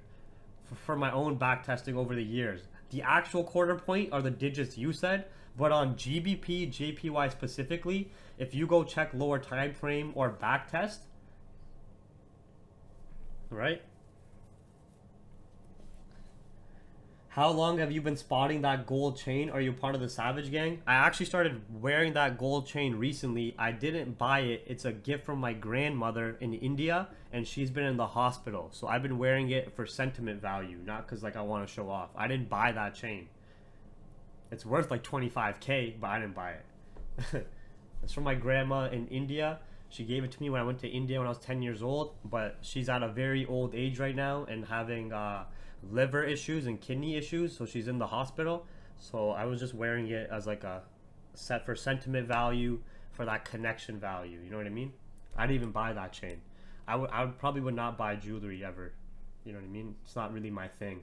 for my own back testing over the years. The actual quarter point are the digits you said, but on GBP JPY specifically, if you go check lower time frame or back test, right? How long have you been spotting that gold chain? Are you part of the Savage Gang? I actually started wearing that gold chain recently. I didn't buy it. It's a gift from my grandmother in India, and she's been in the hospital. So I've been wearing it for sentiment value, not because like I want to show off. I didn't buy that chain. It's worth like 25K, but I didn't buy it. It's from my grandma in India. She gave it to me when I went to India when I was 10 years old, but she's at a very old age right now and having liver issues and kidney issues, so she's in the hospital. So I was just wearing it as like a set for sentiment value, for that connection value, you know what I mean? I didn't even buy that chain. I would probably would not buy jewelry ever, you know what I mean? It's not really my thing.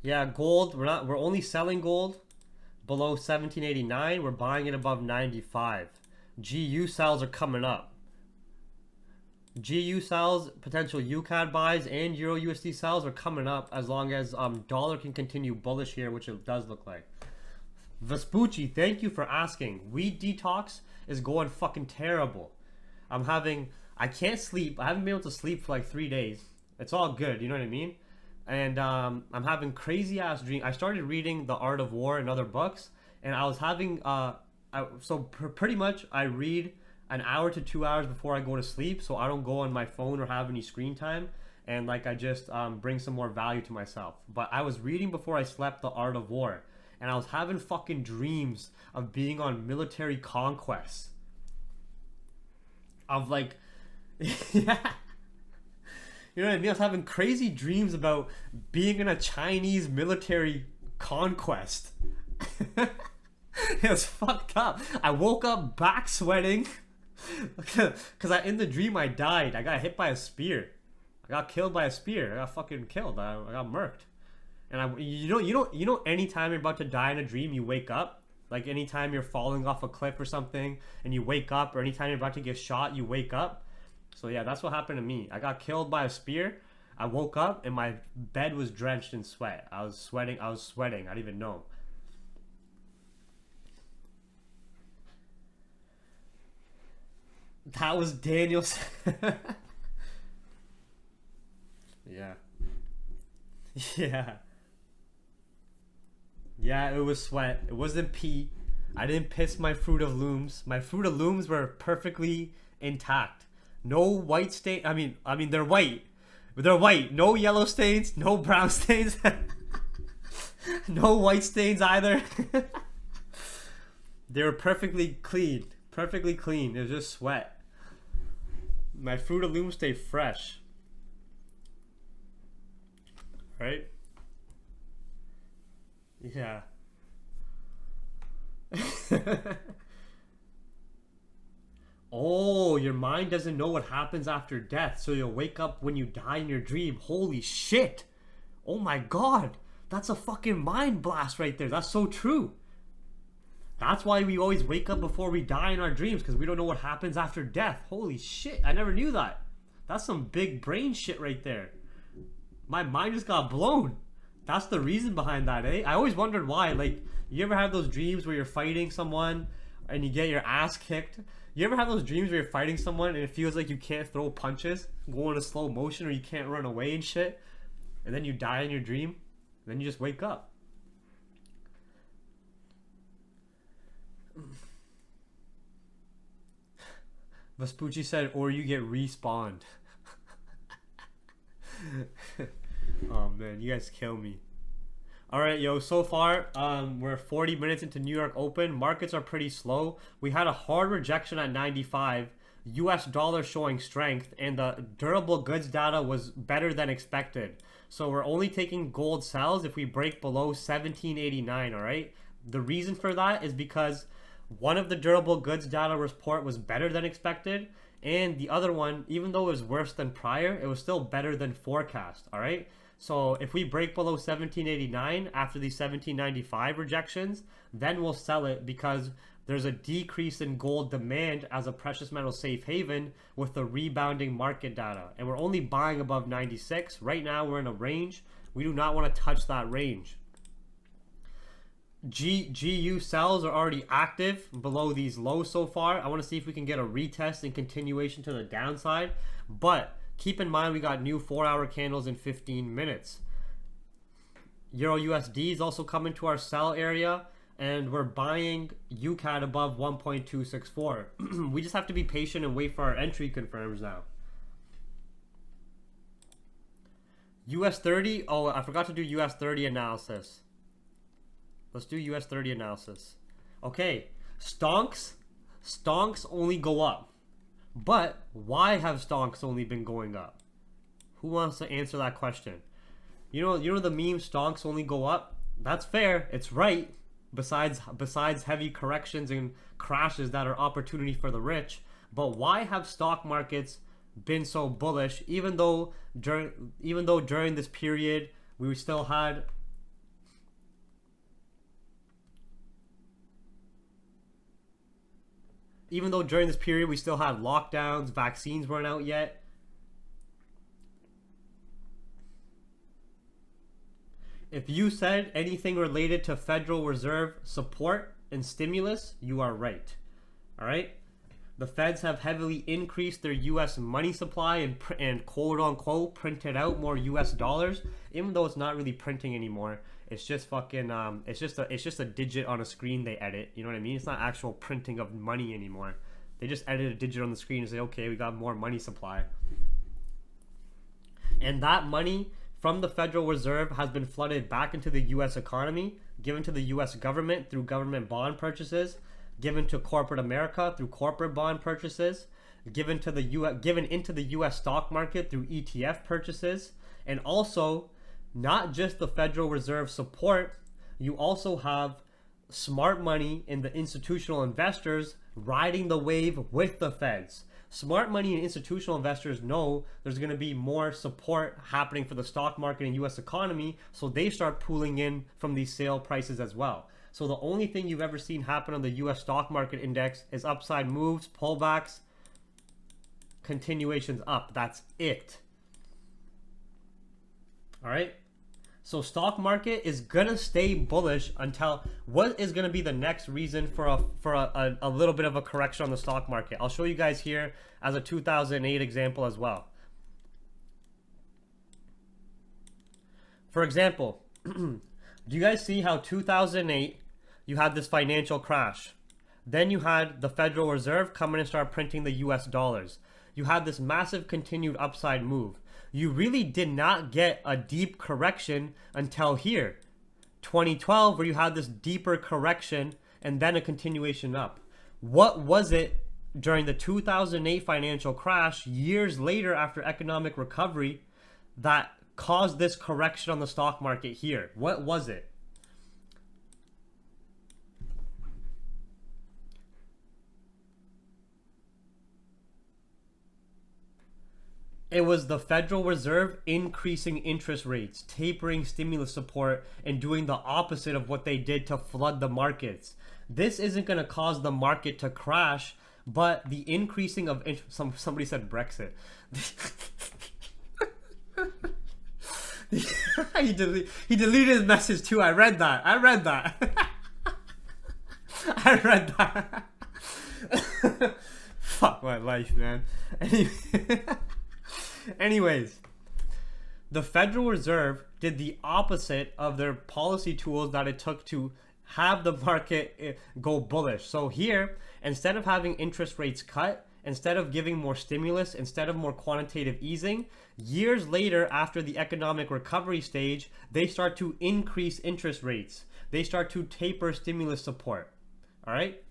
Yeah, gold, we're only selling gold below 1789. We're buying it above 95. GU sales are coming up. GU sales, potential UCAD buys, and Euro USD sales are coming up as long as dollar can continue bullish here, which it does look like. Vespucci, thank you for asking. Weed detox is going fucking terrible. I can't sleep. I haven't been able to sleep for like 3 days. It's all good, you know what I mean? And I'm having crazy ass dreams. I started reading The Art of War and other books, and I was having pretty much I read an hour to 2 hours before I go to sleep, so I don't go on my phone or have any screen time, and like I just bring some more value to myself. But I was reading before I slept The Art of War, and I was having fucking dreams of being on military conquests. Of like, yeah. You know what I mean? I was having crazy dreams about being in a Chinese military conquest. It was fucked up. I woke up back sweating because in the dream I died. I got hit by a spear. I got killed by a spear. I got fucking killed. I got murked. And you know, anytime you're about to die in a dream, you wake up. Like anytime you're falling off a cliff or something, and you wake up, or anytime you're about to get shot, you wake up. So yeah, that's what happened to me. I got killed by a spear. I woke up and my bed was drenched in sweat. I was sweating. I didn't even know. That was Daniel's. Yeah. Yeah. Yeah, it was sweat. It wasn't pee. I didn't piss my Fruit of Looms. My Fruit of Looms were perfectly intact. No white stain. I mean they're white. They're white. No yellow stains. No brown stains. No white stains either. They were perfectly clean. Perfectly clean. It was just sweat. My Fruit of Loom stay fresh. Right? Yeah. Oh, your mind doesn't know what happens after death, so you'll wake up when you die in your dream. Holy shit. Oh my god. That's a fucking mind blast right there. That's so true. That's why we always wake up before we die in our dreams, because we don't know what happens after death. Holy shit. I never knew that. That's some big brain shit right there. My mind just got blown. That's the reason behind that, eh? I always wondered why. Like, you ever have those dreams where you're fighting someone and you get your ass kicked? You ever have those dreams where you're fighting someone and it feels like you can't throw punches, go in a slow motion, or you can't run away and shit? And then you die in your dream, and then you just wake up. Vespucci said, or you get respawned. Oh man, you guys kill me. Alright, yo, so far, we're 40 minutes into New York Open. Markets are pretty slow. We had a hard rejection at 95. US dollar showing strength, and the durable goods data was better than expected. So we're only taking gold sells if we break below 1789, alright? The reason for that is because one of the durable goods data report was better than expected, and the other one, even though it was worse than prior, it was still better than forecast, alright? So if we break below 1789 after the 1795 rejections, then we'll sell it, because there's a decrease in gold demand as a precious metal safe haven with the rebounding market data. And we're only buying above 96. Right now we're in a range. We do not want to touch that range. GU sells are already active below these lows so far. I want to see if we can get a retest and continuation to the downside. But keep in mind, we got new 4-hour candles in 15 minutes. Euro USD is also coming to our sell area, and we're buying UCAD above 1.264. We just have to be patient and wait for our entry confirms now. US 30. Oh, I forgot to do US 30 analysis. Let's do US 30 analysis. Okay, stonks only go up. But why have stonks only been going up? Who wants to answer that question? You know the meme, stonks only go up? That's fair. It's right. Besides heavy corrections and crashes that are opportunity for the rich. But why have stock markets been so bullish, even though during this period we still had lockdowns, vaccines weren't out yet? If you said anything related to Federal Reserve support and stimulus, you are right. All right? The Feds have heavily increased their U.S. money supply and quote unquote printed out more U.S. dollars, even though it's not really printing anymore. It's just fucking it's just a digit on a screen they edit. You know what I mean? It's not actual printing of money anymore. They just edit a digit on the screen and say, okay, we got more money supply. And that money from the Federal Reserve has been flooded back into the U.S. economy, given to the U.S. government through government bond purchases, given to corporate America through corporate bond purchases, given into the U.S. stock market through ETF purchases, and also not just the Federal Reserve support. You also have smart money in the institutional investors riding the wave with the Feds. Smart money and institutional investors know there's going to be more support happening for the stock market and U.S. economy, so they start pooling in from these sale prices as well. So the only thing you've ever seen happen on the U.S. stock market index is upside moves, pullbacks, continuations up. That's it. All right? So stock market is gonna stay bullish until what is gonna be the next reason for a little bit of a correction on the stock market. I'll show you guys here as a 2008 example as well. For example, do you guys see how 2008 you had this financial crash? Then you had the Federal Reserve come in and start printing the US dollars. you had this massive continued upside move. You really did not get a deep correction until here, 2012, where you had this deeper correction and then a continuation up. What was it during the 2008 financial crash, years later after economic recovery, that caused this correction on the stock market here? What was it? It was the Federal Reserve increasing interest rates, tapering stimulus support, and doing the opposite of what they did to flood the markets. This isn't going to cause the market to crash, but the increasing of somebody said Brexit. he deleted his message too. I read that. I read that. Fuck my life, man. Anyways, the Federal Reserve did the opposite of their policy tools that it took to have the market go bullish. So here, instead of having interest rates cut, instead of giving more stimulus, instead of more quantitative easing, years later after the economic recovery stage, they start to increase interest rates. They start to taper stimulus support. All right?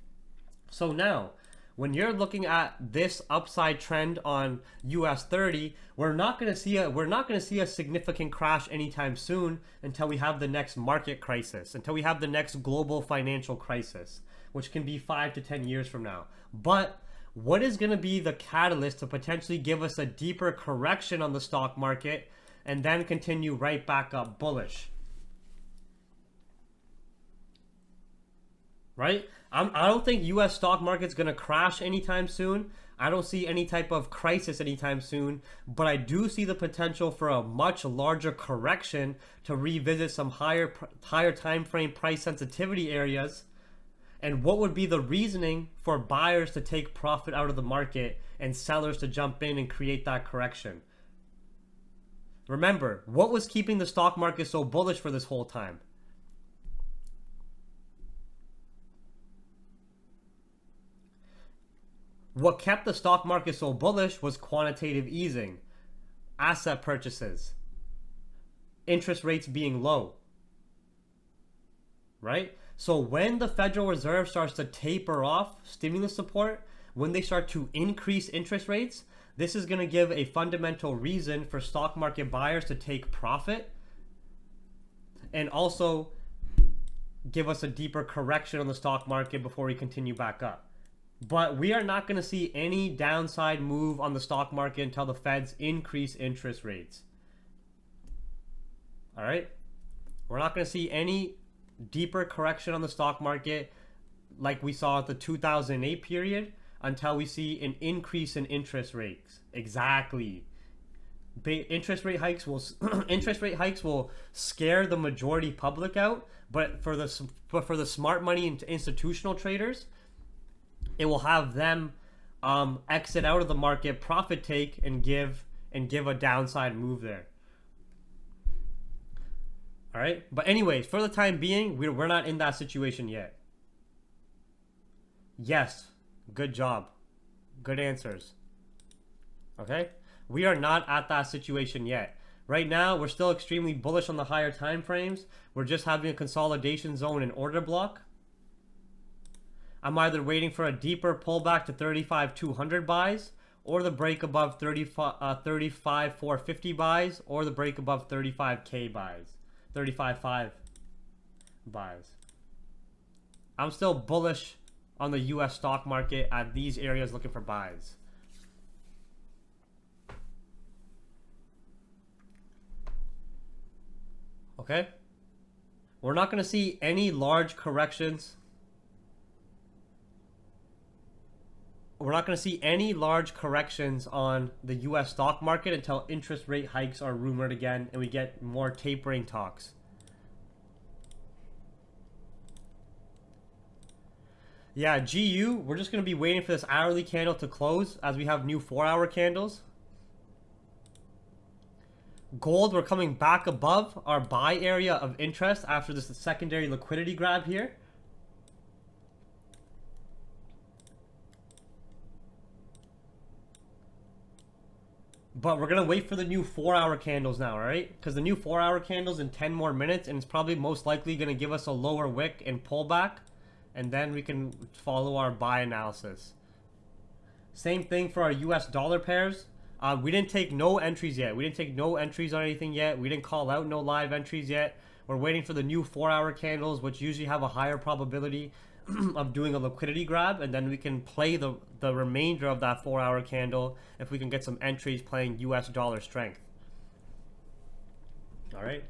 So now, when you're looking at this upside trend on US 30, we're not going to see a significant crash anytime soon until we have the next market crisis, until we have the next global financial crisis, which can be 5 to 10 years from now. But what is going to be the catalyst to potentially give us a deeper correction on the stock market and then continue right back up bullish? Right? I don't think US stock market's going to crash anytime soon. I don't see any type of crisis anytime soon, but I do see the potential for a much larger correction to revisit some higher time frame price sensitivity areas. And what would be the reasoning for buyers to take profit out of the market and sellers to jump in and create that correction? Remember, what was keeping the stock market so bullish for this whole time? What kept the stock market so bullish was quantitative easing, asset purchases, interest rates being low, right? So when the Federal Reserve starts to taper off stimulus support, when they start to increase interest rates, this is going to give a fundamental reason for stock market buyers to take profit and also give us a deeper correction on the stock market before we continue back up. But we are not going to see any downside move on the stock market until the Feds increase interest rates. All right? We're not going to see any deeper correction on the stock market like we saw at the 2008 period until we see an increase in interest rates. Exactly. Interest rate hikes will scare the majority public out, but for the smart money and institutional traders, it will have them exit out of the market, profit take, and give a downside move there. All right. But anyways, for the time being, we're not in that situation yet. Yes. Good job. Good answers. Okay. We are not at that situation yet. Right now, we're still extremely bullish on the higher time frames. We're just having a consolidation zone and order block. I'm either waiting for a deeper pullback to 35,200 buys, or the break above 35,450 buys, or the break above 35K buys, 35.5 buys. I'm still bullish on the US stock market at these areas looking for buys. Okay? We're not going to see any large corrections. We're not going to see any large corrections on the US stock market until interest rate hikes are rumored again and we get more tapering talks. Yeah, GU, we're just going to be waiting for this hourly candle to close as we have new 4-hour candles. Gold, we're coming back above our buy area of interest after this secondary liquidity grab here. But we're gonna wait for the new 4-hour candles now, alright? Because the new 4-hour candles in 10 more minutes, and it's probably most likely gonna give us a lower wick and pullback, and then we can follow our buy analysis. Same thing for our US dollar pairs. We didn't take no entries yet. We didn't take no entries on anything yet. We didn't call out no live entries yet. We're waiting for the new 4-hour candles, which usually have a higher probability of doing a liquidity grab, and then we can play the remainder of that 4-hour candle if we can get some entries playing US dollar strength. All right.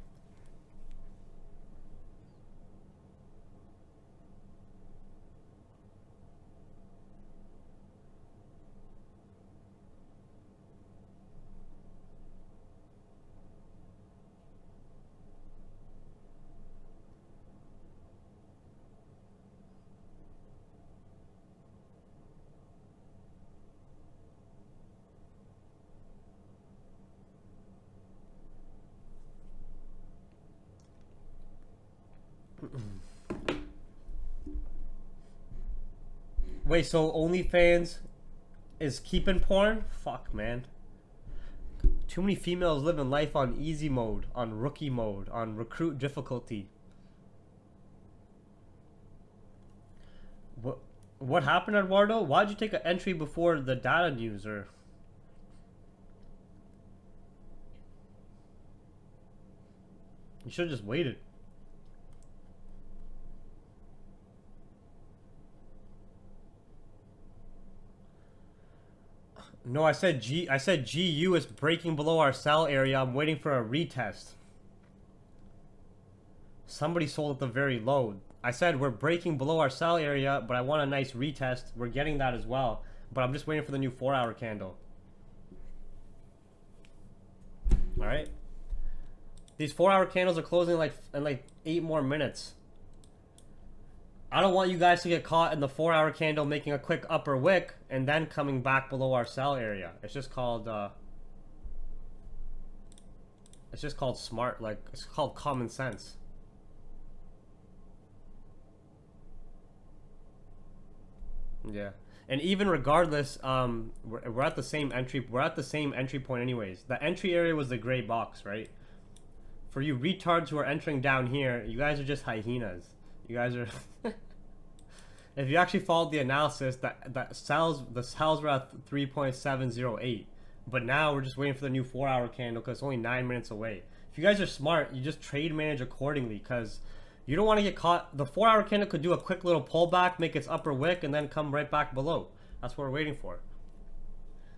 Wait, so OnlyFans is keeping porn? Fuck, man. Too many females living life on easy mode, on rookie mode, on recruit difficulty. What happened, Eduardo? Why'd you take an entry before the data news? Or you should have just waited. No, I said GU is breaking below our sell area. I'm waiting for a retest. Somebody sold at the very low. I said we're breaking below our sell area, but I want a nice retest. We're getting that as well, but I'm just waiting for the new 4-hour candle. All right. These 4-hour candles are closing in like 8 more minutes. I don't want you guys to get caught in the 4-hour candle making a quick upper wick and then coming back below our sell area. It's just called smart, like it's called common sense. Yeah. And even regardless, we're at the same entry. We're at the same entry point anyways. The entry area was the gray box, right? For you retards who are entering down here, you guys are just hyenas. You guys are. If you actually followed the analysis, the sells were at 3.708, but now we're just waiting for the new 4-hour candle because it's only 9 minutes away. If you guys are smart, you just trade manage accordingly because you don't want to get caught. The 4-hour candle could do a quick little pullback, make its upper wick, and then come right back below. That's what we're waiting for.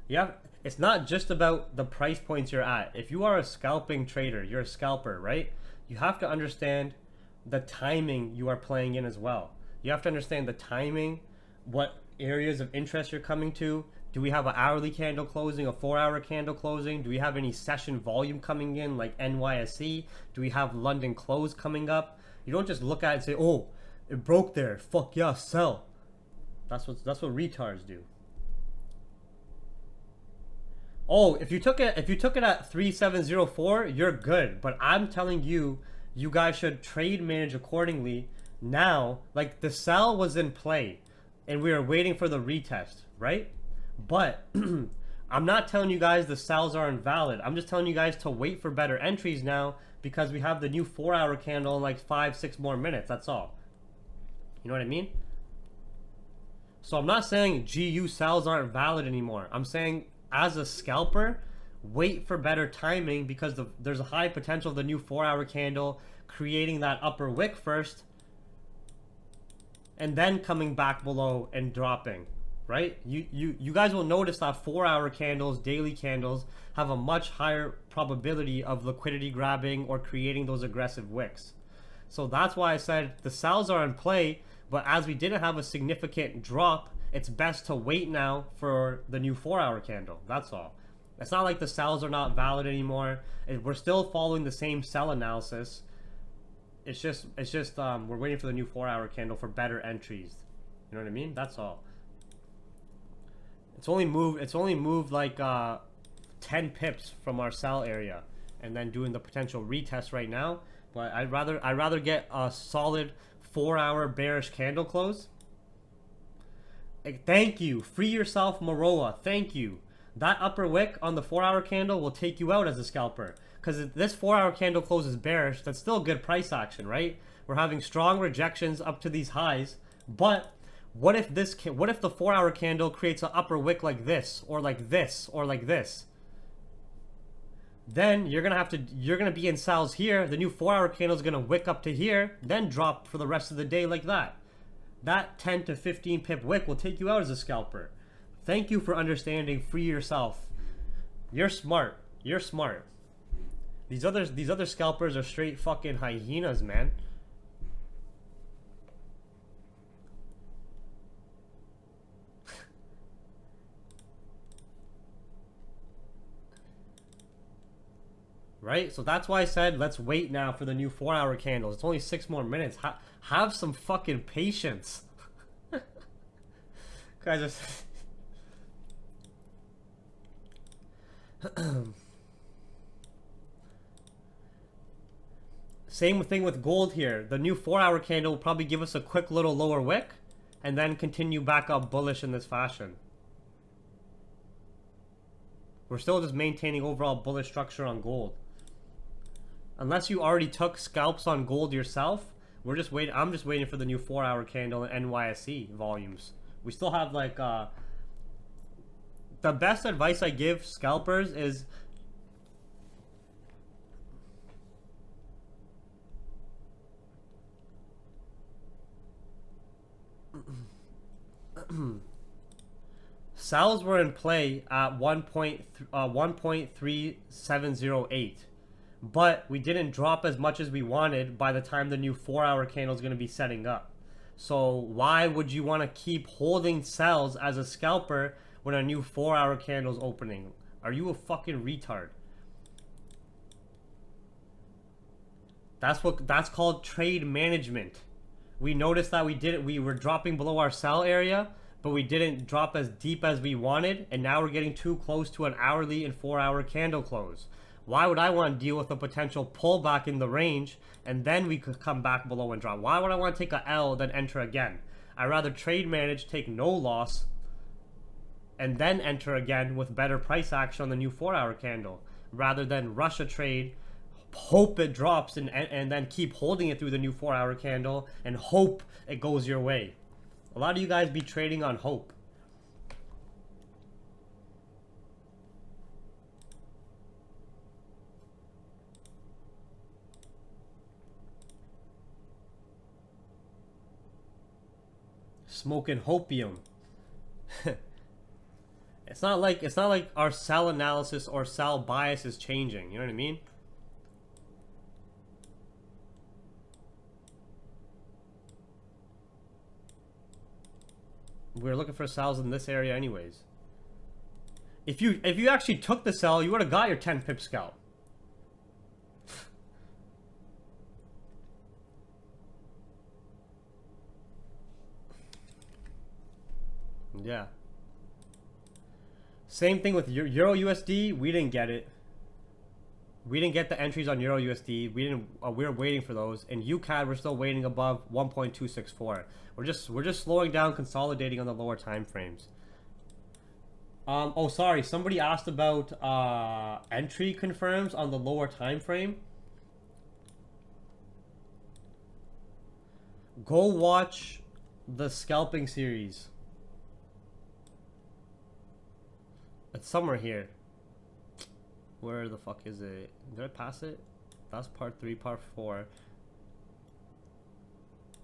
Yeah, it's not just about the price points you're at. If you are a scalping trader, you're a scalper, right? You have to understand the timing you are playing in as well. You have to understand the timing, what areas of interest you're coming to. Do we have an hourly candle closing, a 4-hour candle closing? Do we have any session volume coming in like NYSE? Do we have London close coming up? You don't just look at it and say, oh, it broke there. Fuck yeah, sell. That's what retards do. Oh, if you took it at 3704, you're good. But I'm telling you, you guys should trade manage accordingly. Now, like the sell was in play and we are waiting for the retest, right? But I'm not telling you guys the sells are invalid. I'm just telling you guys to wait for better entries now because we have the new 4-hour candle in like 5-6 more minutes. That's all. You know what I mean? So I'm not saying GU sells aren't valid anymore. I'm saying as a scalper, wait for better timing because there's a high potential of the new 4-hour candle creating that upper wick first and then coming back below and dropping, right? You guys will notice that 4-hour candles, daily candles, have a much higher probability of liquidity grabbing or creating those aggressive wicks. So that's why I said the sells are in play, but as we didn't have a significant drop, it's best to wait now for the new 4-hour candle. That's all. It's not like the sells are not valid anymore. We're still following the same sell analysis. It's just we're waiting for the new 4-hour candle for better entries. You know what I mean? That's all. It's only moved like 10 pips from our sell area, and then doing the potential retest right now. But I'd rather get a solid 4-hour bearish candle close. Thank you. Free yourself, Maroa. Thank you. That upper wick on the 4-hour candle will take you out as a scalper. Because if this 4-hour candle closes bearish, that's still good price action, right? We're having strong rejections up to these highs. But what if the 4-hour candle creates an upper wick like this, or like this, or like this? Then you're gonna be in sells here. The new 4-hour candle is gonna wick up to here, then drop for the rest of the day like that. That 10 to 15 pip wick will take you out as a scalper. Thank you for understanding. Free yourself. You're smart. You're smart. These other scalpers are straight fucking hyenas, man. Right? So that's why I said let's wait now for the new 4-hour candles. It's only 6 more minutes. Have some fucking patience. Guys are... Same thing with gold here. The new 4-hour candle will probably give us a quick little lower wick and then continue back up bullish in this fashion. We're still just maintaining overall bullish structure on gold. Unless you already took scalps on gold yourself, we're just waiting. I'm just waiting for the new 4-hour candle and NYSE volumes. We still have like the best advice I give scalpers is sells were in play at 1.3708. But we didn't drop as much as we wanted by the time the new 4-hour candle is going to be setting up. So why would you want to keep holding sells as a scalper when a new 4-hour candle is opening? Are you a fucking retard? That's called trade management. We noticed that we were dropping below our sell area, but we didn't drop as deep as we wanted, and now we're getting too close to an hourly and 4-hour candle close. Why would I want to deal with a potential pullback in the range and then we could come back below and drop? Why would I want to take a L then enter again? I'd rather trade manage, take no loss, and then enter again with better price action on the new 4-hour candle, rather than rush a trade, hope it drops and then keep holding it through the new 4-hour candle and hope it goes your way. A lot of you guys be trading on hope. Smoking hopium. It's not like our sell analysis or sell bias is changing. You know what I mean? We're looking for sells in this area anyways. If you actually took the sell, you would have got your 10 pip scalp. Yeah. Same thing with Euro USD. We didn't get it. We didn't get the entries on Euro USD. We were waiting for those. And UCAD, we're still waiting above 1.264. We're just slowing down, consolidating on the lower time frames. Oh, sorry. Somebody asked about entry confirms on the lower time frame. Go watch the scalping series. It's somewhere here. Where the fuck is it? Did I pass it? That's part 3, part 4.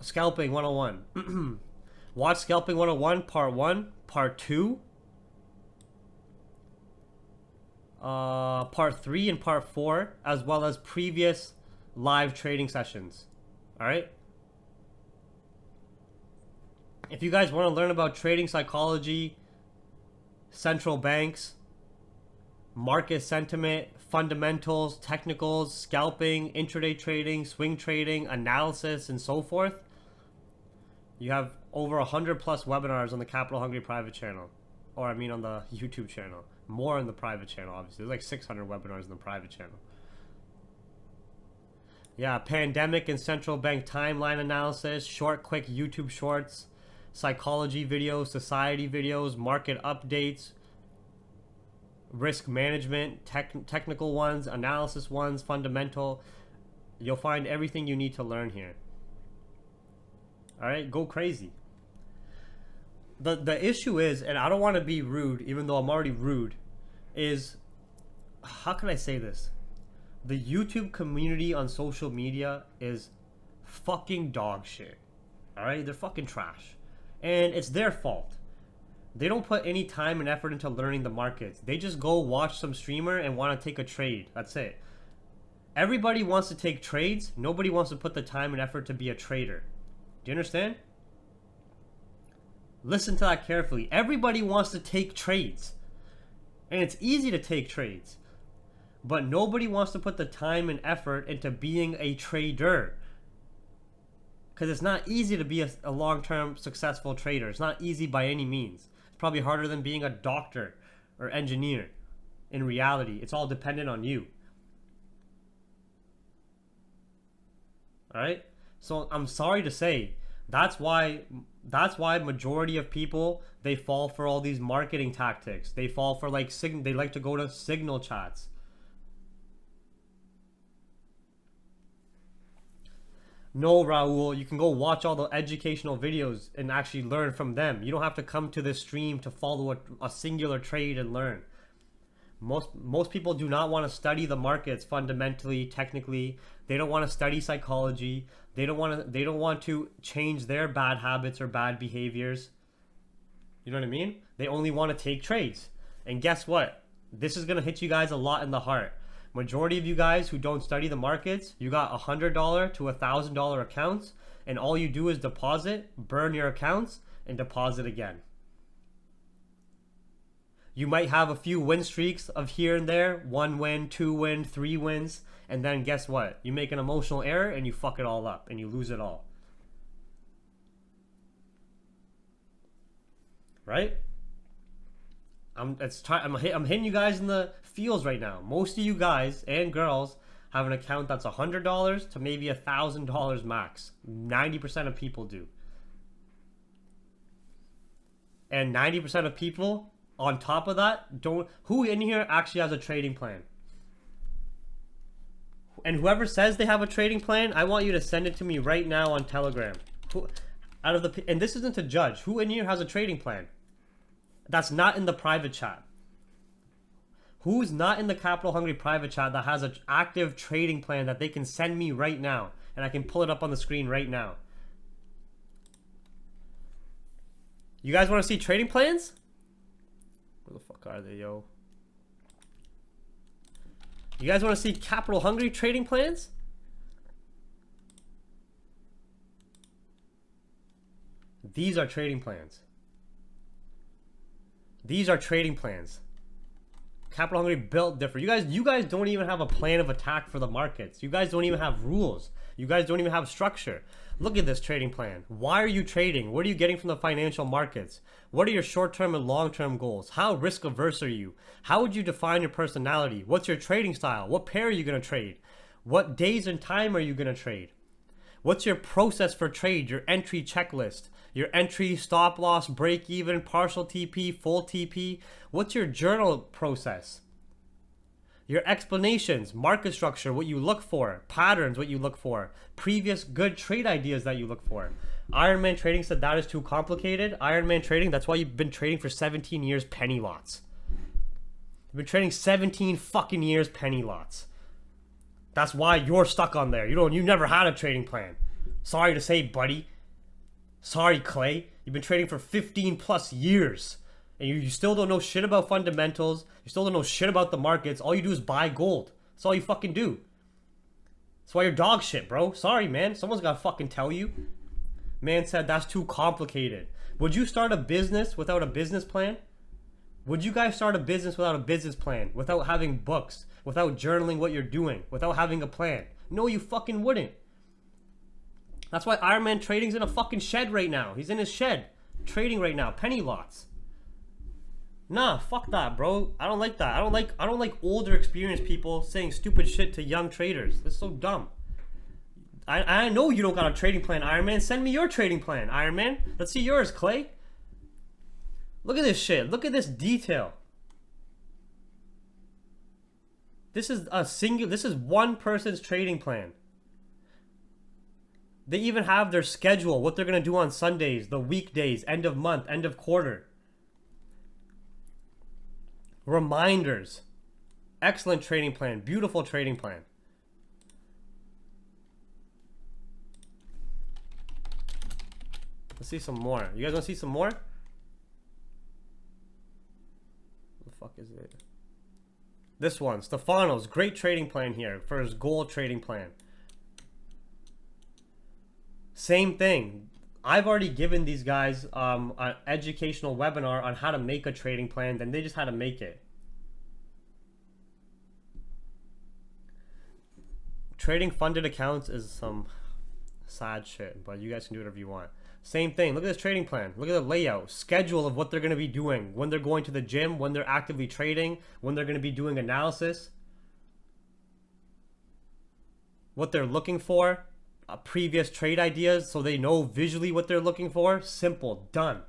Scalping 101. Watch Scalping 101, part 1, part 2. Part 3 and part 4, as well as previous live trading sessions. Alright? If you guys want to learn about trading psychology, central banks, market sentiment, fundamentals, technicals, scalping, intraday trading, swing trading, analysis, and so forth, you have over 100 plus webinars on the Capital Hungry private channel. Or I mean on the YouTube channel. More on the private channel, obviously. There's like 600 webinars in the private channel. Yeah, pandemic and central bank timeline analysis, short, quick YouTube shorts, psychology videos, society videos, market updates, risk management, technical ones, analysis ones, fundamental. You'll find everything you need to learn here. All right, go crazy. The issue is, and I don't want to be rude, even though I'm already rude, is, how can I say this? The YouTube community on social media is fucking dog shit. All right, they're fucking trash, and it's their fault. They don't put any time and effort into learning the markets. They just go watch some streamer and want to take a trade. That's it. Everybody wants to take trades. Nobody wants to put the time and effort to be a trader. Do you understand? Listen to that carefully. Everybody wants to take trades. And it's easy to take trades. But nobody wants to put the time and effort into being a trader. Because it's not easy to be a long-term successful trader. It's not easy by any means. It's probably harder than being a doctor or engineer. In reality, it's all dependent on you. Alright? So I'm sorry to say, that's why majority of people, they fall for all these marketing tactics. They fall for they like to go to signal chats. No, Raul, you can go watch all the educational videos and actually learn from them. You don't have to come to this stream to follow a singular trade and learn. Most people do not want to study the markets fundamentally, technically. They don't want to study psychology. They don't want to change their bad habits or bad behaviors. You know what I mean? They only want to take trades. And guess what? This is going to hit you guys a lot in the heart. Majority of you guys who don't study the markets, you got $100 to $1,000 accounts, and all you do is deposit, burn your accounts, and deposit again. You might have a few win streaks of here and there, 1 win, 2 win, 3 wins, and then guess what? You make an emotional error and you fuck it all up and you lose it all. Right? I'm hitting you guys in the feels right now. Most of you guys and girls have an account that's $100 to maybe $1,000 max. 90% of people do. And 90% of people, on top of that, don't. Who in here actually has a trading plan? And whoever says they have a trading plan, I want you to send it to me right now on Telegram. And this isn't to judge. Who in here has a trading plan? That's not in the private chat. Who's not in the Capital Hungry private chat that has an active trading plan that they can send me right now? And I can pull it up on the screen right now. You guys want to see trading plans? Where the fuck are they, yo? You guys want to see Capital Hungry trading plans? These are trading plans. These are trading plans. Capital Hungry built different. You guys don't even have a plan of attack for the markets. You guys don't even have rules. You guys don't even have structure. Look at this trading plan. Why are you trading? What are you getting from the financial markets? What are your short-term and long-term goals? How risk averse are you? How would you define your personality? What's your trading style? What pair are you going to trade? What days and time are you going to trade? What's your process for trade? Your entry checklist? Your entry, stop loss, break even, partial TP, full TP. What's your journal process? Your explanations, market structure, what you look for, patterns, what you look for, previous good trade ideas that you look for. Iron Man Trading said that is too complicated. Iron Man Trading, that's why you've been trading for 17 years penny lots. You've been trading 17 fucking years penny lots. That's why you're stuck on there. You never had a trading plan. Sorry to say, buddy. Sorry, Clay. You've been trading for 15 plus years. And you still don't know shit about fundamentals. You still don't know shit about the markets. All you do is buy gold. That's all you fucking do. That's why you're dog shit, bro. Sorry, man. Someone's gotta fucking tell you. Man said that's too complicated. Would you start a business without a business plan? Would you guys start a business without a business plan? Without having books? Without journaling what you're doing? Without having a plan? No, you fucking wouldn't. That's why Iron Man Trading's in a fucking shed right now. He's in his shed. Trading right now. Penny lots. Nah, fuck that, bro. I don't like that. I don't like older experienced people saying stupid shit to young traders. That's so dumb. I know you don't got a trading plan, Iron Man. Send me your trading plan, Iron Man. Let's see yours, Clay. Look at this shit. Look at this detail. This is a single. This is one person's trading plan. They even have their schedule, what they're gonna do on Sundays, the weekdays, end of month, end of quarter. Reminders. Excellent trading plan. Beautiful trading plan. Let's see some more. You guys want to see some more? What the fuck is it? This one, Stefano's great trading plan here for his gold trading plan. Same thing. I've already given these guys an educational webinar on how to make a trading plan, then they just had to make it. Trading funded accounts is some sad shit, but you guys can do whatever you want. Same thing. Look at this trading plan. Look at the layout, schedule of what they're going to be doing, when they're going to the gym, when they're actively trading, when they're going to be doing analysis, what they're looking for, previous trade ideas, so they know visually what they're looking for. Simple, done.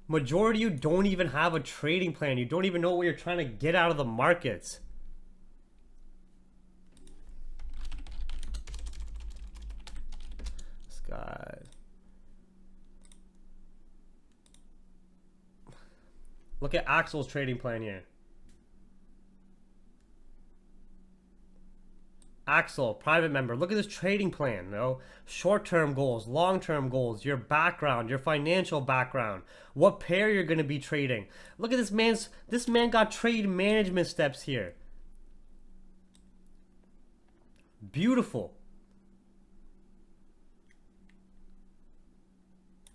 Majority of you don't even have a trading plan. You don't even know what you're trying to get out of the markets. This guy. Look at Axel's trading plan here. Axel, private member. Look at this trading plan, you know? Short-term goals, long-term goals, your background, your financial background, what pair you're going to be trading. Look at this man got trade management steps here. Beautiful.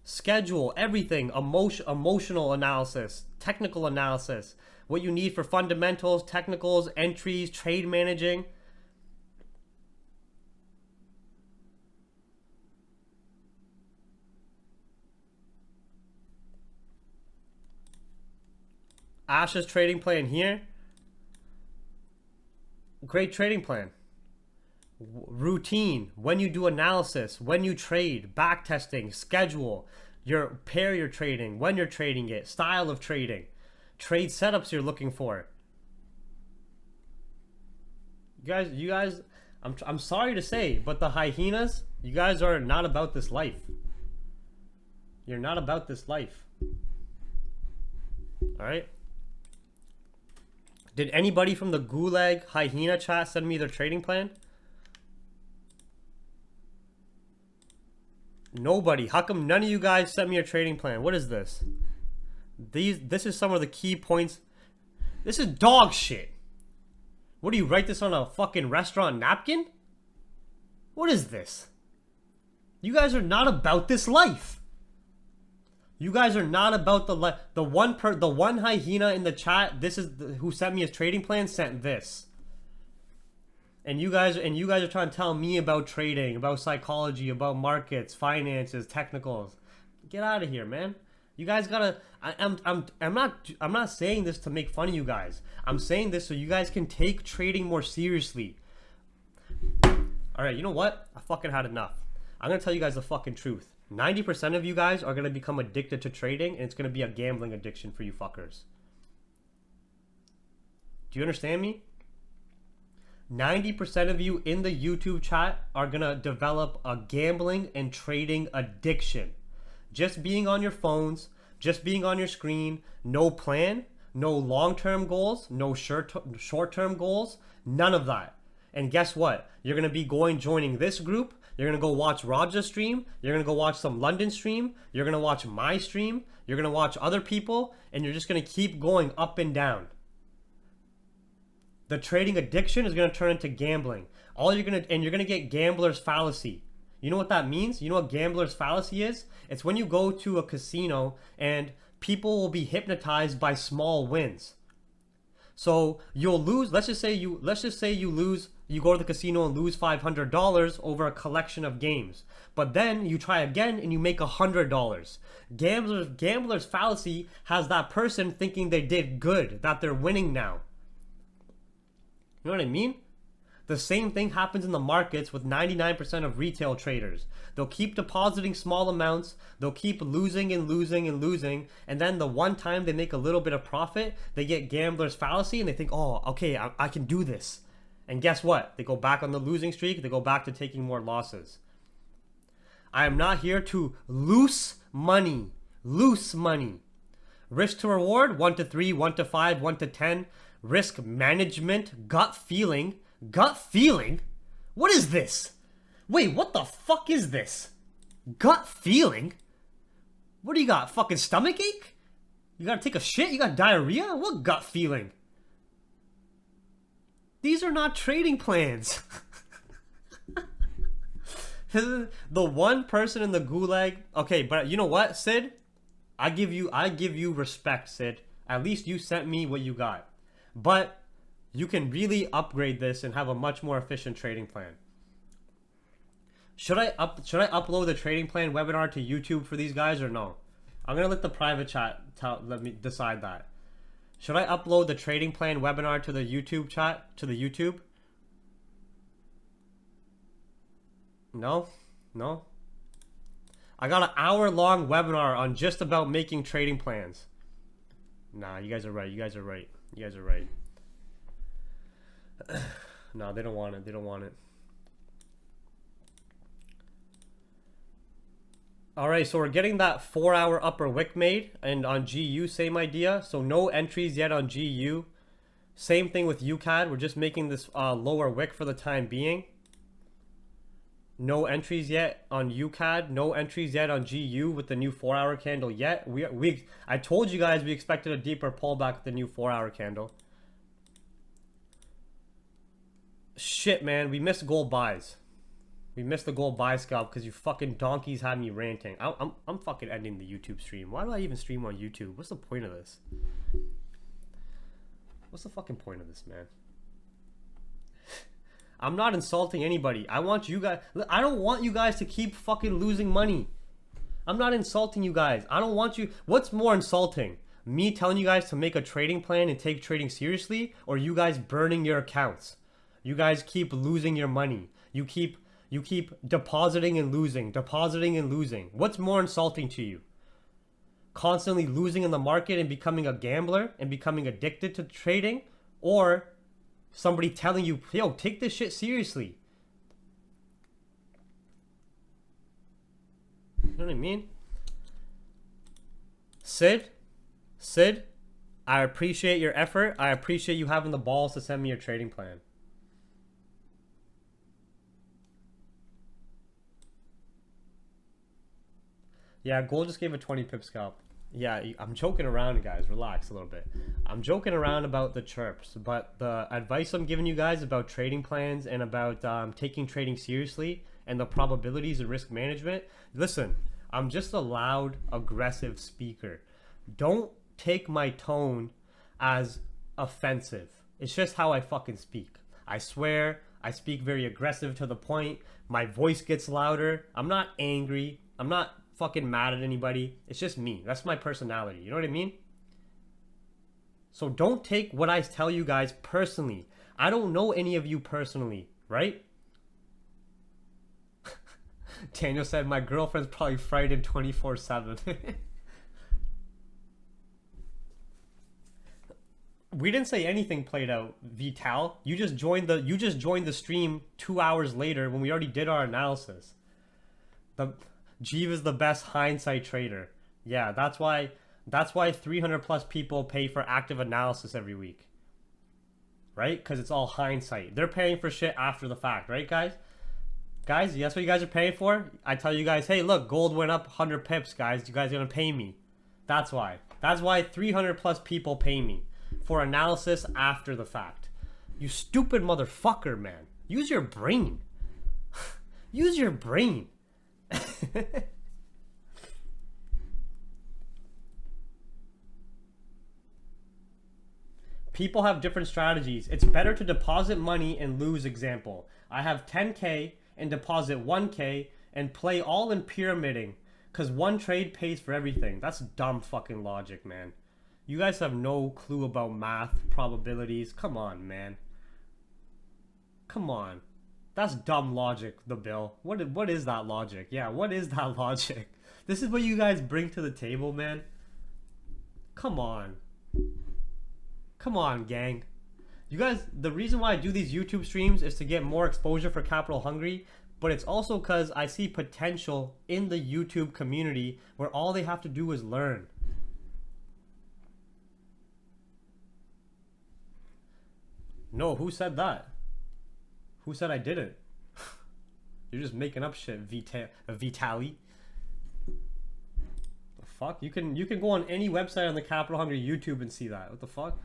Schedule, everything, emotional analysis, technical analysis, what you need for fundamentals, technicals, entries, trade managing. Ash's trading plan here. Great trading plan. Routine, when you do analysis, when you trade, back testing, schedule, your pair you're trading, when you're trading it, style of trading, trade setups you're looking for. You guys, I'm sorry to say, but the hyenas, you guys are not about this life. You're not about this life. All right. Did anybody from the Gulag Hyena chat send me their trading plan? Nobody. How come none of you guys sent me a trading plan? What is this? This is some of the key points. This is dog shit. What do you write this on a fucking restaurant napkin? What is this? You guys are not about this life. You guys are not about the one hyena in the chat. This is who sent me his trading plan. Sent this, and you guys are trying to tell me about trading, about psychology, about markets, finances, technicals. Get out of here, man. You guys gotta. I'm not saying this to make fun of you guys. I'm saying this so you guys can take trading more seriously. All right, you know what? I fucking had enough. I'm gonna tell you guys the fucking truth. 90% of you guys are going to become addicted to trading, and it's going to be a gambling addiction for you fuckers. Do you understand me? 90% of you in the YouTube chat are going to develop a gambling and trading addiction. Just being on your phones, just being on your screen, no plan, no long-term goals, no short-term goals, none of that. And guess what? You're going to be joining this group. You're going to go watch Raja's stream. You're going to go watch some London stream. You're going to watch my stream. You're going to watch other people. And you're just going to keep going up and down. The trading addiction is going to turn into gambling. You're going to get gambler's fallacy. You know what that means? You know what gambler's fallacy is? It's when you go to a casino and people will be hypnotized by small wins. So you'll lose. Let's just say you lose. You go to the casino and lose $500 over a collection of games. But then you try again and you make $100. Gambler's fallacy has that person thinking they did good, that they're winning now. You know what I mean? The same thing happens in the markets with 99% of retail traders. They'll keep depositing small amounts, they'll keep losing and losing and losing, and then the one time they make a little bit of profit, they get gambler's fallacy and they think, oh, okay, I can do this. And guess what? They go back on the losing streak, they go back to taking more losses. I am not here to lose money. Loose money. Risk to reward, 1 to 3, 1 to 5, 1 to 10. Risk management, gut feeling. Gut feeling? What is this? Wait, what the fuck is this? Gut feeling? What do you got? Fucking stomach ache? You gotta take a shit? You got diarrhea? What gut feeling? These are not trading plans. The one person in the gulag. Okay, but you know what, Sid? I give you respect, Sid. At least you sent me what you got. But you can really upgrade this and have a much more efficient trading plan. Should I upload the trading plan webinar to YouTube for these guys or no? I'm gonna let the private chat let me decide that. Should I upload the trading plan webinar to the YouTube chat, to the YouTube? No? No? I got an hour-long webinar on just about making trading plans. Nah, you guys are right. You guys are right. You guys are right. No, they don't want it. They don't want it. Alright, so we're getting that 4-hour upper wick made, and on GU, same idea. So no entries yet on GU. Same thing with UCAD. We're just making this lower wick for the time being. No entries yet on UCAD. No entries yet on GU with the new 4-hour candle yet. I told you guys we expected a deeper pullback with the new 4-hour candle. Shit, man, we missed gold buys. We missed the gold buy scalp because you fucking donkeys had me ranting. I'm fucking ending the YouTube stream. Why do I even stream on YouTube? What's the point of this? What's the fucking point of this, man? I'm not insulting anybody. I want you guys. I don't want you guys to keep fucking losing money. I'm not insulting you guys. I don't want you. What's more insulting? Me telling you guys to make a trading plan and take trading seriously, or you guys burning your accounts? You guys keep losing your money. You keep depositing and losing, depositing and losing. What's more insulting to you? Constantly losing in the market and becoming a gambler and becoming addicted to trading, or somebody telling you, yo, take this shit seriously? You know what I mean? Sid, I appreciate your effort. I appreciate you having the balls to send me your trading plan. Yeah, gold just gave a 20 pip scalp. Yeah, I'm joking around, guys. Relax a little bit. I'm joking around about the chirps, but the advice I'm giving you guys about trading plans and about taking trading seriously and the probabilities of risk management. Listen, I'm just a loud, aggressive speaker. Don't take my tone as offensive. It's just how I fucking speak. I swear, I speak very aggressive to the point. My voice gets louder. I'm not angry. I'm not fucking mad at anybody. It's just me. That's my personality. You know what I mean? So don't take what I tell you guys personally. I don't know any of you personally, right? Daniel said my girlfriend's probably frightened 24/7. We didn't say anything played out, Vital. You just joined the stream 2 hours later when we already did our analysis. Jeev is the best hindsight trader. Yeah, that's why 300 plus people pay for active analysis every week. Right? Because it's all hindsight. They're paying for shit after the fact, right, guys? Guys, that's what you guys are paying for? I tell you guys, hey, look, gold went up 100 pips, guys. You guys are going to pay me. That's why. That's why 300 plus people pay me for analysis after the fact. You stupid motherfucker, man. Use your brain. Use your brain. People have different strategies. It's better to deposit money and lose. Example, I have 10K and deposit 1K and play all in pyramiding because one trade pays for everything. That's dumb fucking logic, man. You guys have no clue about math, probabilities. Come on, man. Come on. That's dumb logic, the bill. What is that logic? Yeah, what is that logic? This is what you guys bring to the table, man. Come on. Come on, gang. You guys, the reason why I do these YouTube streams is to get more exposure for Capital Hungry, but it's also because I see potential in the YouTube community where all they have to do is learn. No, who said that? Who said I didn't? You're just making up shit, Vitali. The fuck? You can go on any website on the Capital Hungry YouTube and see that. What the fuck?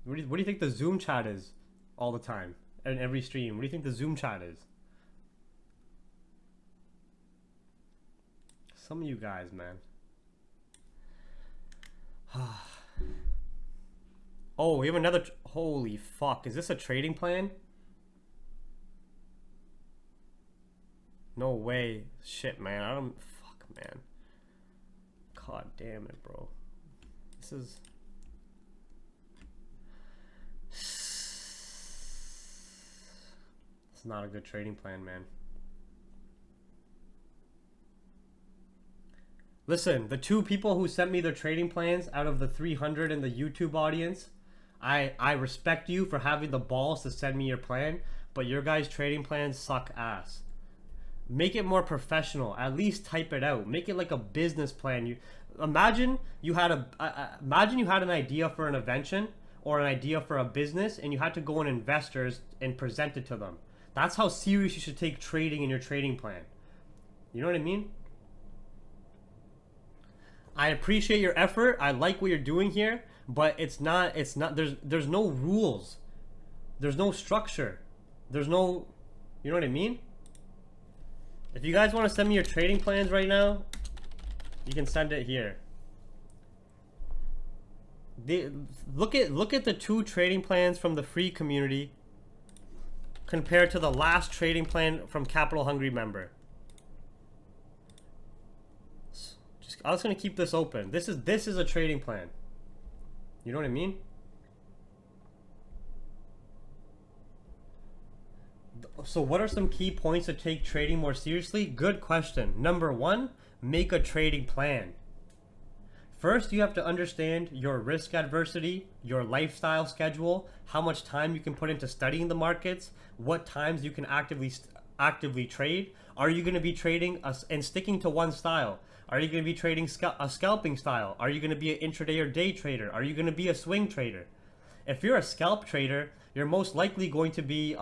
What do you think the Zoom chat is all the time in every stream? What do you think the Zoom chat is? Some of you guys, man. Oh, we have another. Holy fuck! Is this a trading plan? No way. Shit, man. I don't. Fuck, man. God damn it, bro. This is. It's not a good trading plan, man. Listen, the 2 people who sent me their trading plans out of the 300 in the YouTube audience, I respect you for having the balls to send me your plan, but your guys' trading plans suck ass. Make it more professional. At least type it out. Make it like a business plan. Imagine you had an idea for an invention or an idea for a business, and you had to go on investors and present it to them. That's how serious you should take trading in your trading plan. You know what I mean? I appreciate your effort. I like what you're doing here, but it's not there's no rules. There's no structure. There's no, you know what I mean? If you guys want to send me your trading plans right now, you can send it here. Look at the 2 trading plans from the free community compared to the last trading plan from Capital Hungry member. I'm just gonna keep this open. This is a trading plan. You know what I mean? So what are some key points to take trading more seriously? Good question. Number 1, make a trading plan. First, you have to understand your risk adversity, your lifestyle schedule, how much time you can put into studying the markets, what times you can actively trade. Are you going to be trading and sticking to one style? Are you going to be trading a scalping style? Are you going to be an intraday or day trader? Are you going to be a swing trader? If you're a scalp trader, you're most likely going to be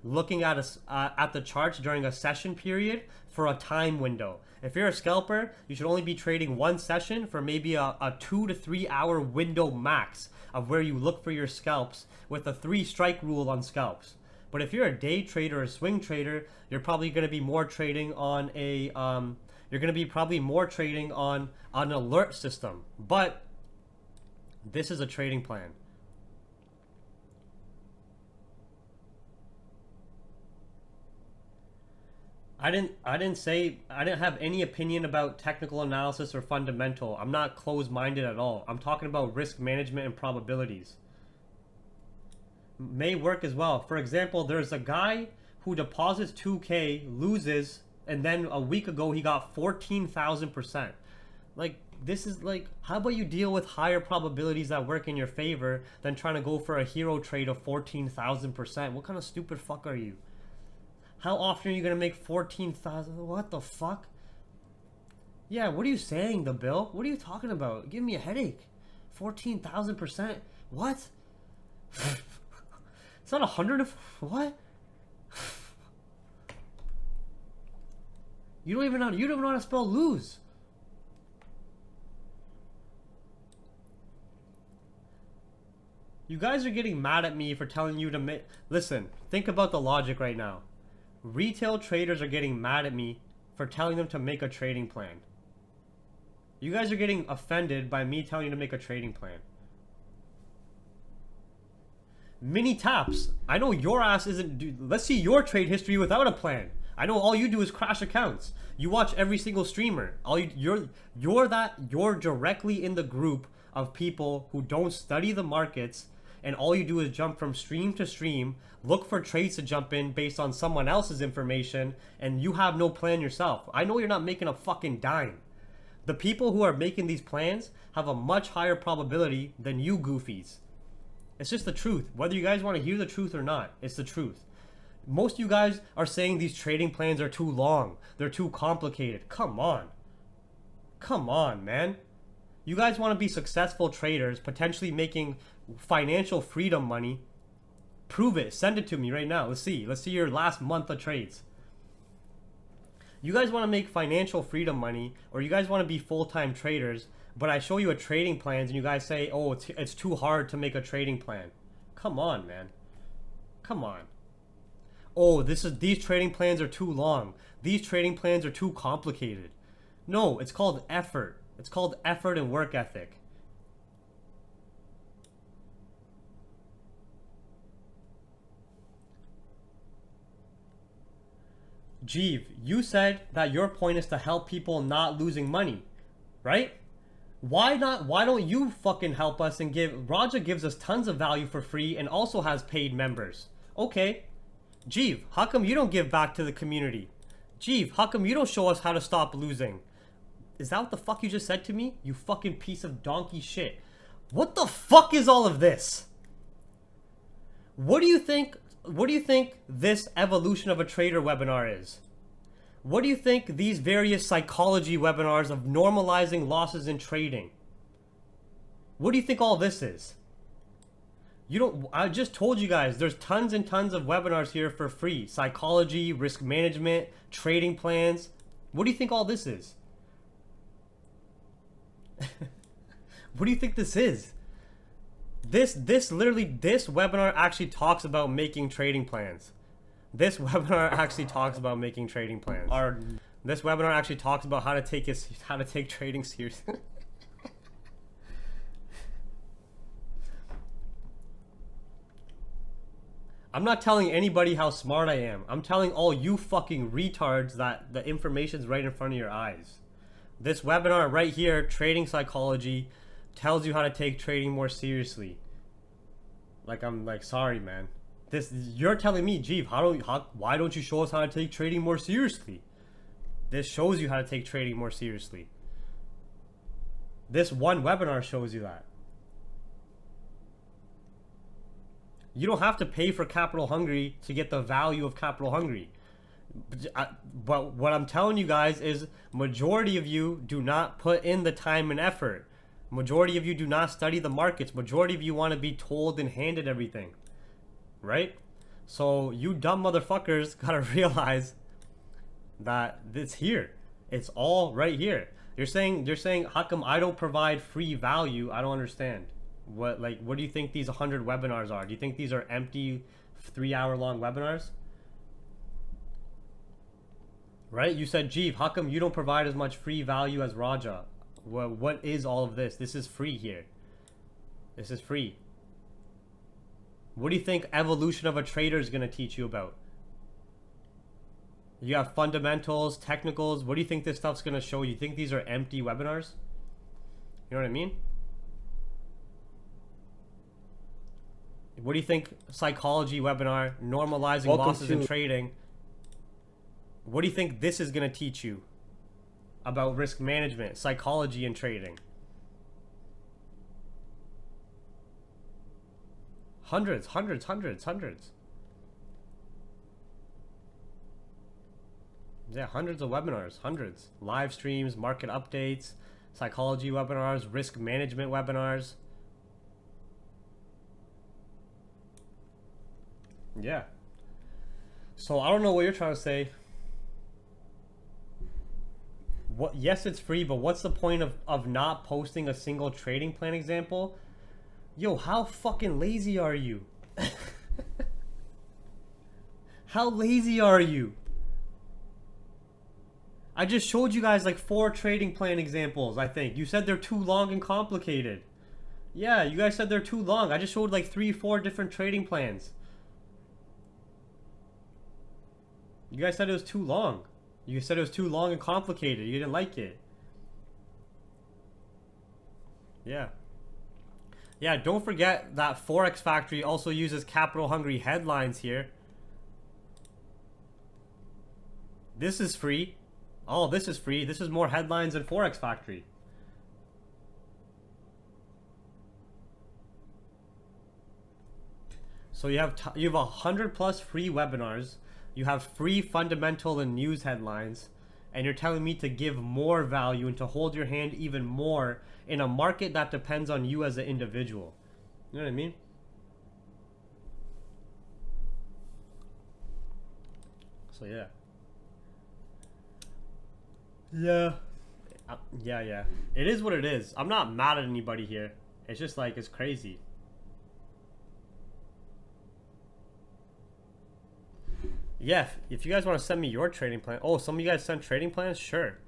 looking at the charts during a session period for a time window. If you're a scalper, you should only be trading one session for maybe a 2 to 3 hour window max of where you look for your scalps with a 3 strike rule on scalps. But if you're a day trader or a swing trader, you're probably going to be more trading on an alert system. But this is a trading plan. I didn't have any opinion about technical analysis or fundamental. I'm not closed-minded at all. I'm talking about risk management and probabilities. May work as well. For example, there's a guy who deposits 2K, loses, and then a week ago he got 14,000%. Like, this is like, how about you deal with higher probabilities that work in your favor than trying to go for a hero trade of 14,000%? What kind of stupid fuck are you? How often are you gonna make 14,000? What the fuck? Yeah, what are you saying, the Bill? What are you talking about? Give me a headache. 14,000%? What? It's not 100 of what? You don't even know how to spell lose. You guys are getting mad at me for telling you to make. Listen, think about the logic right now. Retail traders are getting mad at me for telling them to make a trading plan. You guys are getting offended by me telling you to make a trading plan. Mini taps. I know your ass isn't. Let's see your trade history without a plan. I know all you do is crash accounts. You watch every single streamer. You're directly in the group of people who don't study the markets, and all you do is jump from stream to stream, look for trades to jump in based on someone else's information, and you have no plan yourself. I know you're not making a fucking dime. The people who are making these plans have a much higher probability than you goofies. It's just the truth. Whether you guys want to hear the truth or not, it's the truth. Most of you guys are saying these trading plans are too long. They're too complicated. Come on. Come on, man. You guys want to be successful traders, potentially making financial freedom money. Prove it. Send it to me right now. Let's see. Let's see your last month of trades. You guys want to make financial freedom money, or you guys want to be full-time traders, but I show you a trading plans and you guys say, oh, it's too hard to make a trading plan. Come on, man. Come on. Oh, these trading plans are too long. These trading plans are too complicated. No, it's called effort. It's called effort and work ethic. Jeev, you said that your point is to help people not losing money, right? Why don't you fucking help us and Raja gives us tons of value for free and also has paid members. Okay. Jeev, how come you don't give back to the community? Jeev, how come you don't show us how to stop losing? Is that what the fuck you just said to me? You fucking piece of donkey shit. What the fuck is all of this? What do you think this evolution of a trader webinar is? What do you think these various psychology webinars of normalizing losses in trading? What do you think all this is? I just told you guys, there's tons and tons of webinars here for free. Psychology, risk management, trading plans. What do you think all this is? What do you think this is? This webinar actually talks about making trading plans. This webinar actually talks about making trading plans. This webinar actually talks about how to take trading seriously. I'm not telling anybody how smart I am. I'm telling all you fucking retards that the information's right in front of your eyes. This webinar right here, Trading Psychology, tells you how to take trading more seriously. I'm like, sorry, man. You're telling me, Jeev, why don't you show us how to take trading more seriously? This shows you how to take trading more seriously. This one webinar shows you that. You don't have to pay for Capital Hungry to get the value of Capital Hungry. But what I'm telling you guys is majority of you do not put in the time and effort. Majority of you do not study the markets. Majority of you want to be told and handed everything. Right? So you dumb motherfuckers gotta realize that it's here. It's all right here. You're saying how come I don't provide free value? I don't understand. What do you think these 100 webinars are? Do you think these are empty 3-hour-long webinars? Right? You said, Jeev, how come you don't provide as much free value as Raja? Well, what is all of this? This is free here. This is free. What do you think evolution of a trader is going to teach you about? You have fundamentals, technicals. What do you think this stuff's going to show you? You think these are empty webinars? You know what I mean? What do you think psychology webinar, normalizing losses in trading? What do you think this is going to teach you about risk management, psychology, and trading? Hundreds. Yeah, hundreds of webinars, hundreds. Live streams, market updates, psychology webinars, risk management webinars. Yeah. So I don't know what you're trying to say. Yes, it's free, but what's the point of not posting a single trading plan example? Yo, how fucking lazy are you? How lazy are you? I just showed you guys like 4 trading plan examples, I think. You said they're too long and complicated. Yeah, you guys said they're too long. I just showed like 3-4 different trading plans. You guys said it was too long. You said it was too long and complicated. You didn't like it. Yeah. Yeah, don't forget that Forex Factory also uses capital hungry headlines here. This is free. Oh, this is free. This is more headlines than Forex Factory. So you have 100+ free webinars. You have free fundamental and news headlines, and you're telling me to give more value and to hold your hand even more in a market that depends on you as an individual. You know what I mean? So yeah. Yeah. Yeah. It is what it is. I'm not mad at anybody here. It's just like, it's crazy. Yeah, if you guys want to send me your trading plan. Oh, some of you guys sent trading plans? Sure.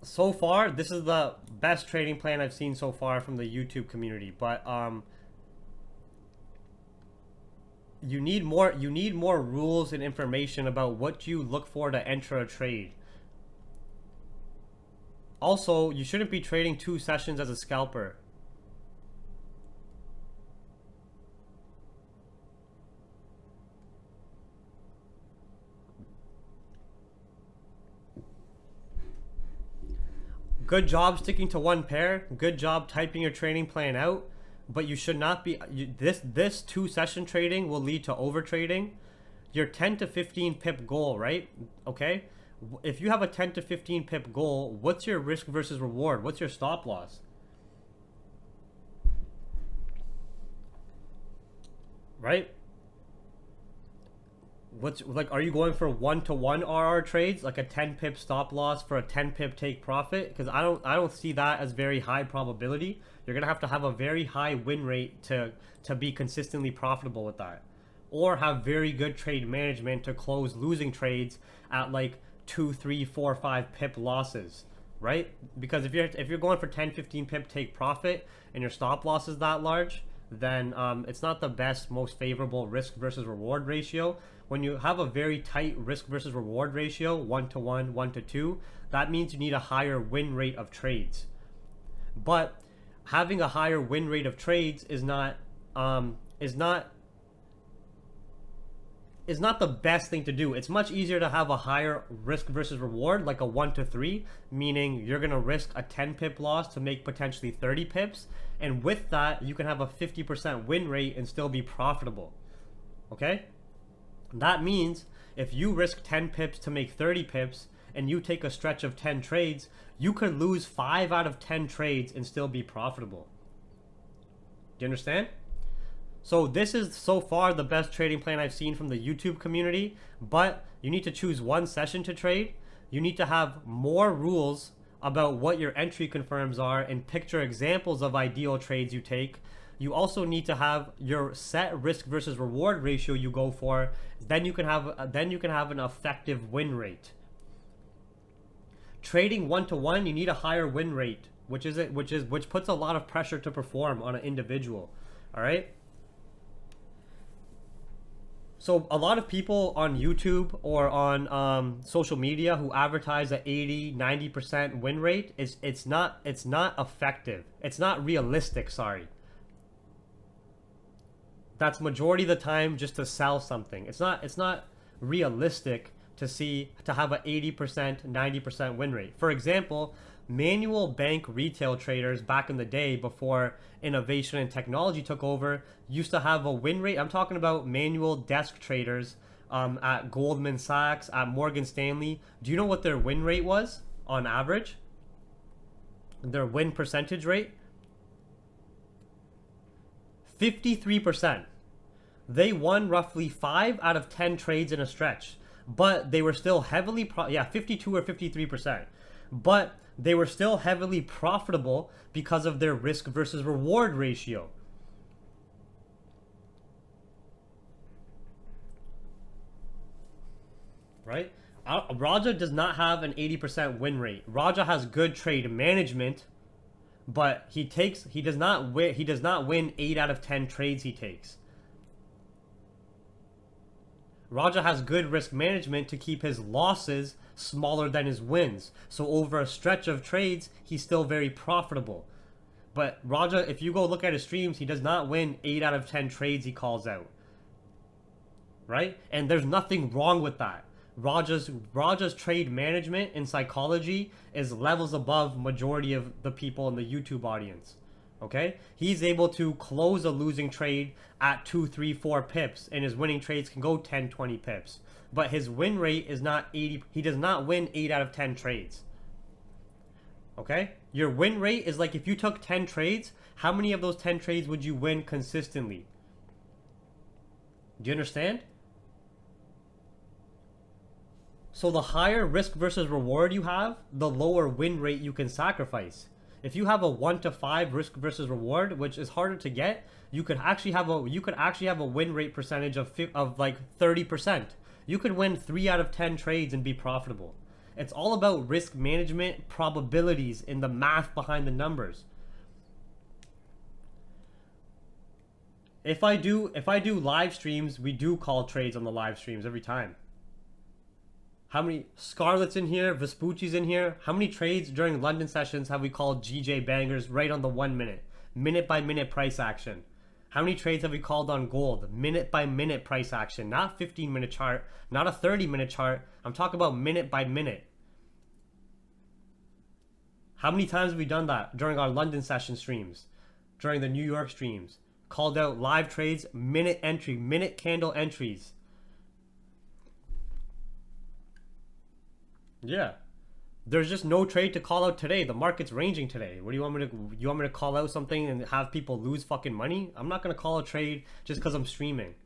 So far, this is the best trading plan I've seen so far from the YouTube community. But you need more rules and information about what you look for to enter a trade. Also, you shouldn't be trading 2 sessions as a scalper. Good job sticking to one pair. Good job typing your trading plan out. But you should not be. This 2 session trading will lead to over trading. Your 10 to 15 pip goal, right? Okay. If you have a 10 to 15 pip goal, what's your risk versus reward? What's your stop loss? Right? What's like, are you going for 1-to-1 RR trades, like a 10 pip stop loss for a 10 pip take profit? Because I don't see that as very high probability. You're gonna have to have a very high win rate to be consistently profitable with that, or have very good trade management to close losing trades at like 2, 3, 4, 5 pip losses, right? Because if you're going for 10, 15 pip take profit and your stop loss is that large, then it's not the best, most favorable risk versus reward ratio. When you have a very tight risk versus reward ratio, 1-to-1, 1-to-2, that means you need a higher win rate of trades. But having a higher win rate of trades is not the best thing to do. It's much easier to have a higher risk versus reward, like a 1-to-3, meaning you're gonna risk a 10 pip loss to make potentially 30 pips, and with that you can have a 50% win rate and still be profitable. Okay? That means if you risk 10 pips to make 30 pips and you take a stretch of 10 trades, you could lose 5 out of 10 trades and still be profitable. Do you understand? So this is so far the best trading plan I've seen from the YouTube community, but you need to choose 1 session to trade. You need to have more rules about what your entry confirms are and picture examples of ideal trades you take. You also need to have your set risk versus reward ratio you go for. Then you can have an effective win rate. Trading 1-to-1, you need a higher win rate, which puts a lot of pressure to perform on an individual. All right. So a lot of people on YouTube or on social media who advertise at 80-90% win rate, it's not effective. It's not realistic. Sorry. That's majority of the time just to sell something. It's not realistic to have an 80%, 90% win rate. For example, manual bank retail traders back in the day before innovation and technology took over used to have a win rate. I'm talking about manual desk traders at Goldman Sachs, at Morgan Stanley. Do you know what their win rate was on average? Their win percentage rate? 53%. They won roughly 5 out of 10 trades in a stretch, but they were still heavily 52 or 53%. But they were still heavily profitable because of their risk versus reward ratio. Right? Raja does not have an 80% win rate. Raja has good trade management, but he does not win 8 out of 10 trades he takes. Raja has good risk management to keep his losses smaller than his wins. So over a stretch of trades, he's still very profitable. But Raja, if you go look at his streams, he does not win 8 out of 10 trades he calls out. Right? And there's nothing wrong with that. Raja's trade management and psychology is levels above majority of the people in the YouTube audience. Okay? He's able to close a losing trade at 2, 3, 4 pips, and his winning trades can go 10, 20 pips. But his win rate is not 80. He does not win 8 out of 10 trades. Okay? Your win rate is like if you took 10 trades, how many of those 10 trades would you win consistently? Do you understand? So the higher risk versus reward you have, the lower win rate you can sacrifice. If you have a 1 to 5 risk versus reward, which is harder to get, you could actually have a win rate percentage of like 30%. You could win 3 out of 10 trades and be profitable. It's all about risk management, probabilities, and the math behind the numbers. If I do live streams, we do call trades on the live streams every time. How many Scarlett's in here, Vespucci's in here? How many trades during London sessions have we called GJ bangers right on the 1 minute? Minute by minute price action. How many trades have we called on gold? Minute by minute price action. Not 15-minute chart, not a 30-minute chart. I'm talking about minute by minute. How many times have we done that during our London session streams? During the New York streams? Called out live trades, minute entry, minute candle entries. Yeah, there's just no trade to call out today. The market's ranging today. What do you want me to? You want me to call out something and have people lose fucking money? I'm not gonna call a trade just because I'm streaming.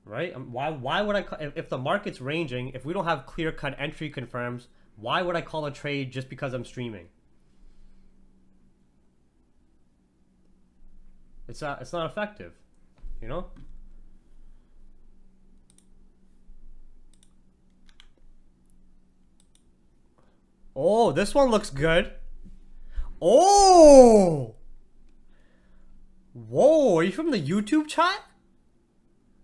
Right? Why would I? If the market's ranging, if we don't have clear-cut entry confirms, why would I call a trade just because I'm streaming? It's not effective, you know. Oh, this one looks good. Oh! Whoa, are you from the YouTube chat?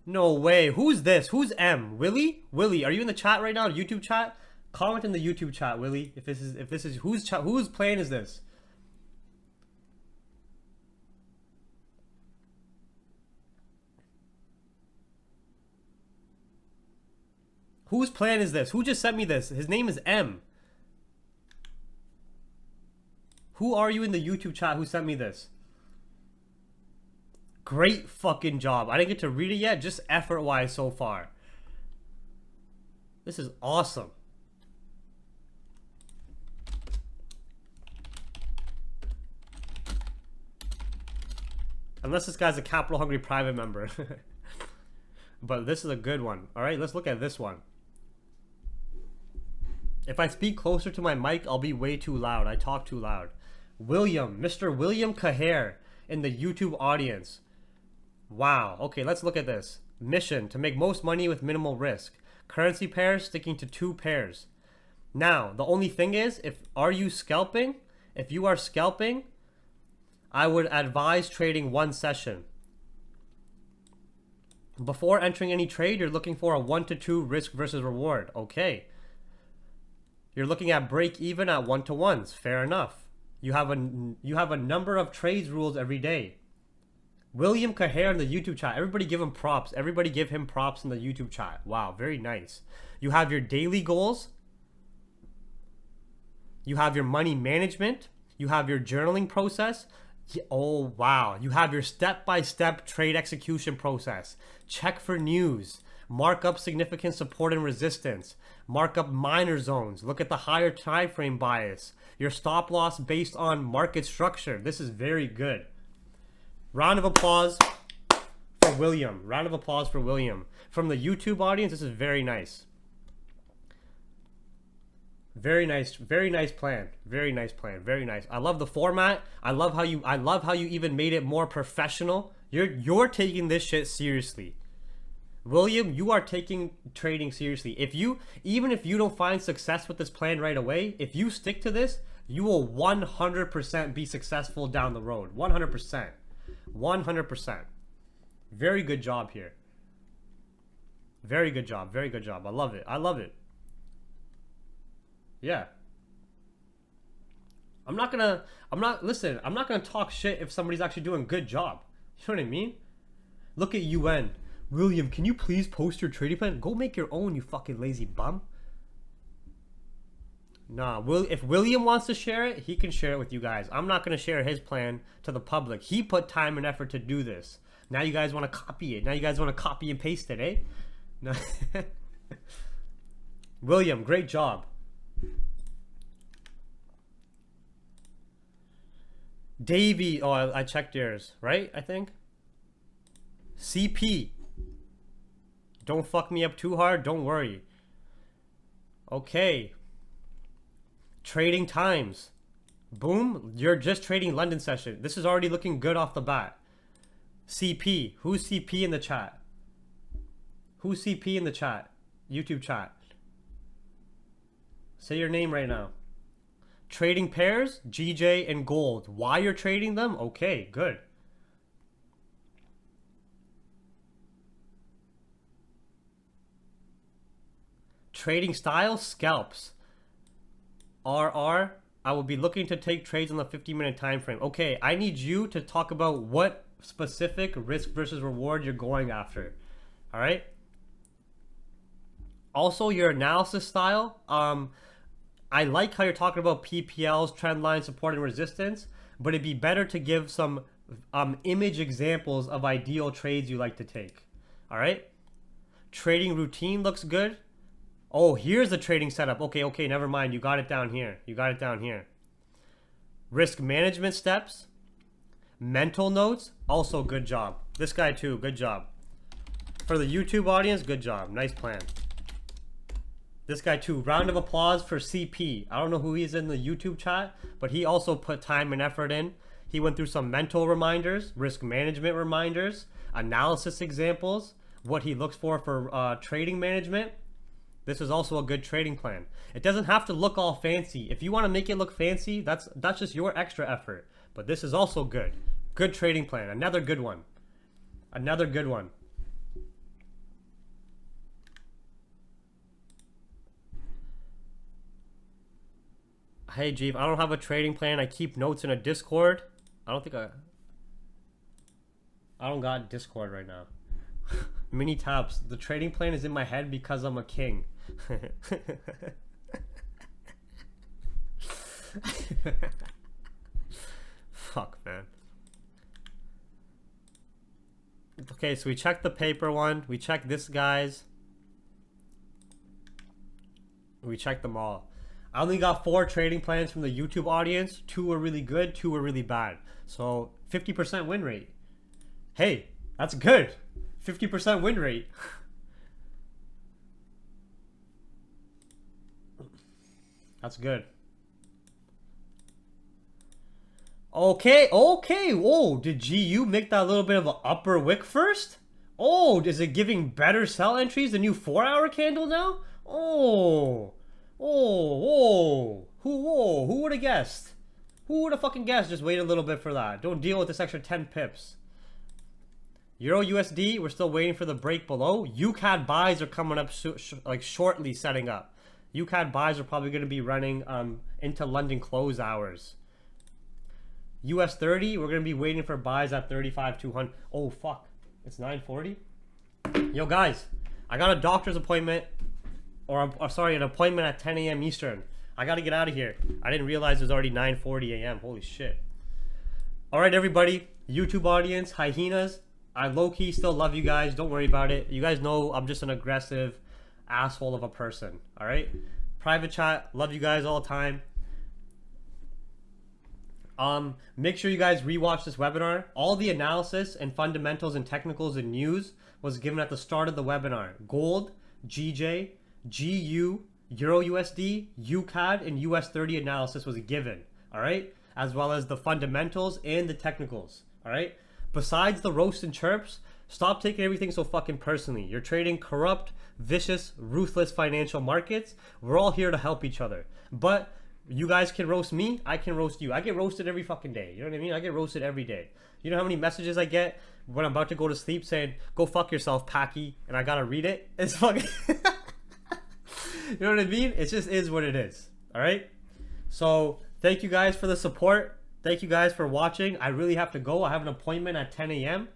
No way. Who's this? Who's M? Willie? Willie, are you in the chat right now? YouTube chat? Comment in the YouTube chat, Willie. If this is whose plan is this? Whose plan is this? Who just sent me this? His name is M. Who are you in the YouTube chat who sent me this? Great fucking job. I didn't get to read it yet, just effort-wise so far. This is awesome. Unless this guy's a capital hungry private member. But this is a good one. Alright, let's look at this one. If I speak closer to my mic, I'll be way too loud. I talk too loud. William, Mr. William Caher in the YouTube audience. Wow. Okay, let's look at this. Mission, to make most money with minimal risk. Currency pairs, sticking to 2 pairs. Now, the only thing is, are you scalping? If you are scalping, I would advise trading 1 session. Before entering any trade, you're looking for a 1 to 2 risk versus reward. Okay. You're looking at break even at 1-to-1s. Fair enough. You have a number of trades rules every day. William Caher in the YouTube chat. Everybody give him props. Everybody give him props in the YouTube chat. Wow, very nice. You have your daily goals. You have your money management. You have your journaling process. Oh, wow. You have your step-by-step trade execution process. Check for news. Mark up significant support and resistance. Mark up minor zones. Look at the higher time frame bias. Your stop loss based on market structure. This is very good. Round of applause for William. Round of applause for William. From the YouTube audience, this is very nice. Very nice plan. Very nice plan. Very nice. I love the format. I love how you even made it more professional. You're taking this shit seriously. William, you are taking trading seriously. Even if you don't find success with this plan right away, if you stick to this, you will 100% be successful down the road. 100%. 100%. Very good job here. Very good job. Very good job. I love it. I love it. Yeah. Listen, I'm not gonna talk shit if somebody's actually doing a good job. You know what I mean? Look at UN. William, can you please post your trading plan? Go make your own, you fucking lazy bum. Nah, if William wants to share it, he can share it with you guys. I'm not gonna share his plan to the public. He put time and effort to do this. Now you guys want to copy it. Now you guys want to copy and paste it, eh? No. William, great job. Davey, oh, I checked yours, right? I think. CP. Don't fuck me up too hard. Don't worry. Okay. Trading times. Boom. You're just trading London session. This is already looking good off the bat. CP. Who's CP in the chat? Who's CP in the chat? YouTube chat. Say your name right now. Trading pairs, GJ and gold. Why you're trading them? Okay, good. Trading style, scalps. RR, I will be looking to take trades on the 50-minute time frame. Okay, I need you to talk about what specific risk versus reward you're going after. All right? Also, your analysis style. I like how you're talking about PPLs, trend line, support, and resistance, but it'd be better to give some image examples of ideal trades you like to take. All right? Trading routine looks good. Oh, here's the trading setup. Okay, never mind. You got it down here. You got it down here. Risk management steps. Mental notes. Also, good job. This guy too. Good job. For the YouTube audience, good job. Nice plan. This guy too. Round of applause for CP. I don't know who he is in the YouTube chat, but he also put time and effort in. He went through some mental reminders, risk management reminders, analysis examples, what he looks for trading management. This is also a good trading plan. It doesn't have to look all fancy. If you want to make it look fancy, that's just your extra effort. But this is also good. Good trading plan. Another good one. Another good one. Hey, Jeep, I don't have a trading plan. I keep notes in a Discord. I don't got Discord right now. Mini taps. The trading plan is in my head because I'm a king. Fuck, man. Okay, so we checked the paper one. We checked this guy's. We checked them all. I only got 4 trading plans from the YouTube audience. 2 were really good, 2 were really bad. So 50% win rate. Hey, that's good. 50% win rate. That's good. Okay. Whoa, did GU make that little bit of an upper wick first? Oh, is it giving better sell entries? The new 4-hour candle now? Whoa, who would have guessed? Who would have fucking guessed? Just wait a little bit for that. Don't deal with this extra 10 pips. Euro USD, we're still waiting for the break below. UCAD buys are coming up shortly, setting up. UCAD buys are probably going to be running into London close hours. US 30, we're going to be waiting for buys at 35,200. Oh, fuck. It's 9:40. Yo, guys, I got a doctor's appointment, or sorry, an appointment at 10 a.m. Eastern. I got to get out of here. I didn't realize it was already 9:40 a.m. Holy shit. All right, everybody. YouTube audience, hyenas. I low-key still love you guys. Don't worry about it. You guys know I'm just an aggressive asshole of a person. All right? Private chat. Love you guys all the time. Make sure you guys rewatch this webinar. All the analysis and fundamentals and technicals and news was given at the start of the webinar. Gold, GJ, GU, Euro USD, UCAD, and US 30 analysis was given. All right? As well as the fundamentals and the technicals. All right? Besides the roast and chirps, stop taking everything so fucking personally. You're trading corrupt, vicious, ruthless financial markets. We're all here to help each other. But You guys can roast me, I can roast you. I get roasted every fucking day. You know what I mean? I get roasted every day. You know how many messages I get when I'm about to go to sleep saying, go fuck yourself, Packy, and I gotta read it? It's fucking... You know what I mean? It just is what it is. Alright? So, thank you guys for the support. Thank you guys for watching. I really have to go. I have an appointment at 10 a.m.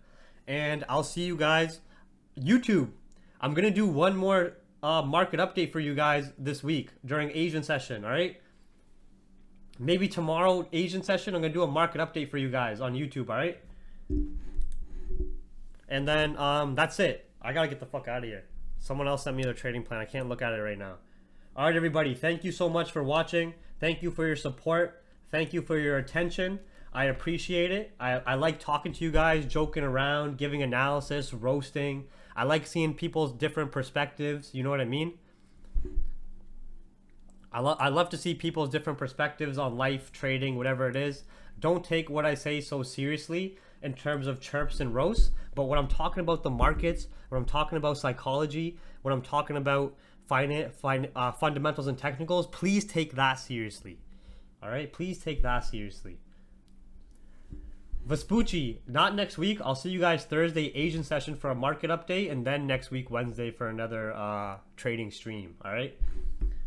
And I'll see you guys. YouTube. I'm gonna do one more market update for you guys this week during Asian session, alright? Maybe tomorrow, Asian session, I'm gonna do a market update for you guys on YouTube, alright? And then that's it. I gotta get the fuck out of here. Someone else sent me their trading plan. I can't look at it right now. Alright, everybody, thank you so much for watching. Thank you for your support. Thank you for your attention. I appreciate it. I like talking to you guys, joking around, giving analysis, roasting. I like seeing people's different perspectives. You know what I mean? I love to see people's different perspectives on life, trading, whatever it is. Don't take what I say so seriously in terms of chirps and roasts. But when I'm talking about the markets, when I'm talking about psychology, when I'm talking about fundamentals and technicals, please take that seriously. All right? Please take that seriously. Vespucci, not next week. I'll see you guys Thursday, Asian session for a market update, and then next week, Wednesday, for another trading stream. All right?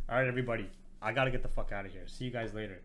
All right, everybody. I got to get the fuck out of here. See you guys later.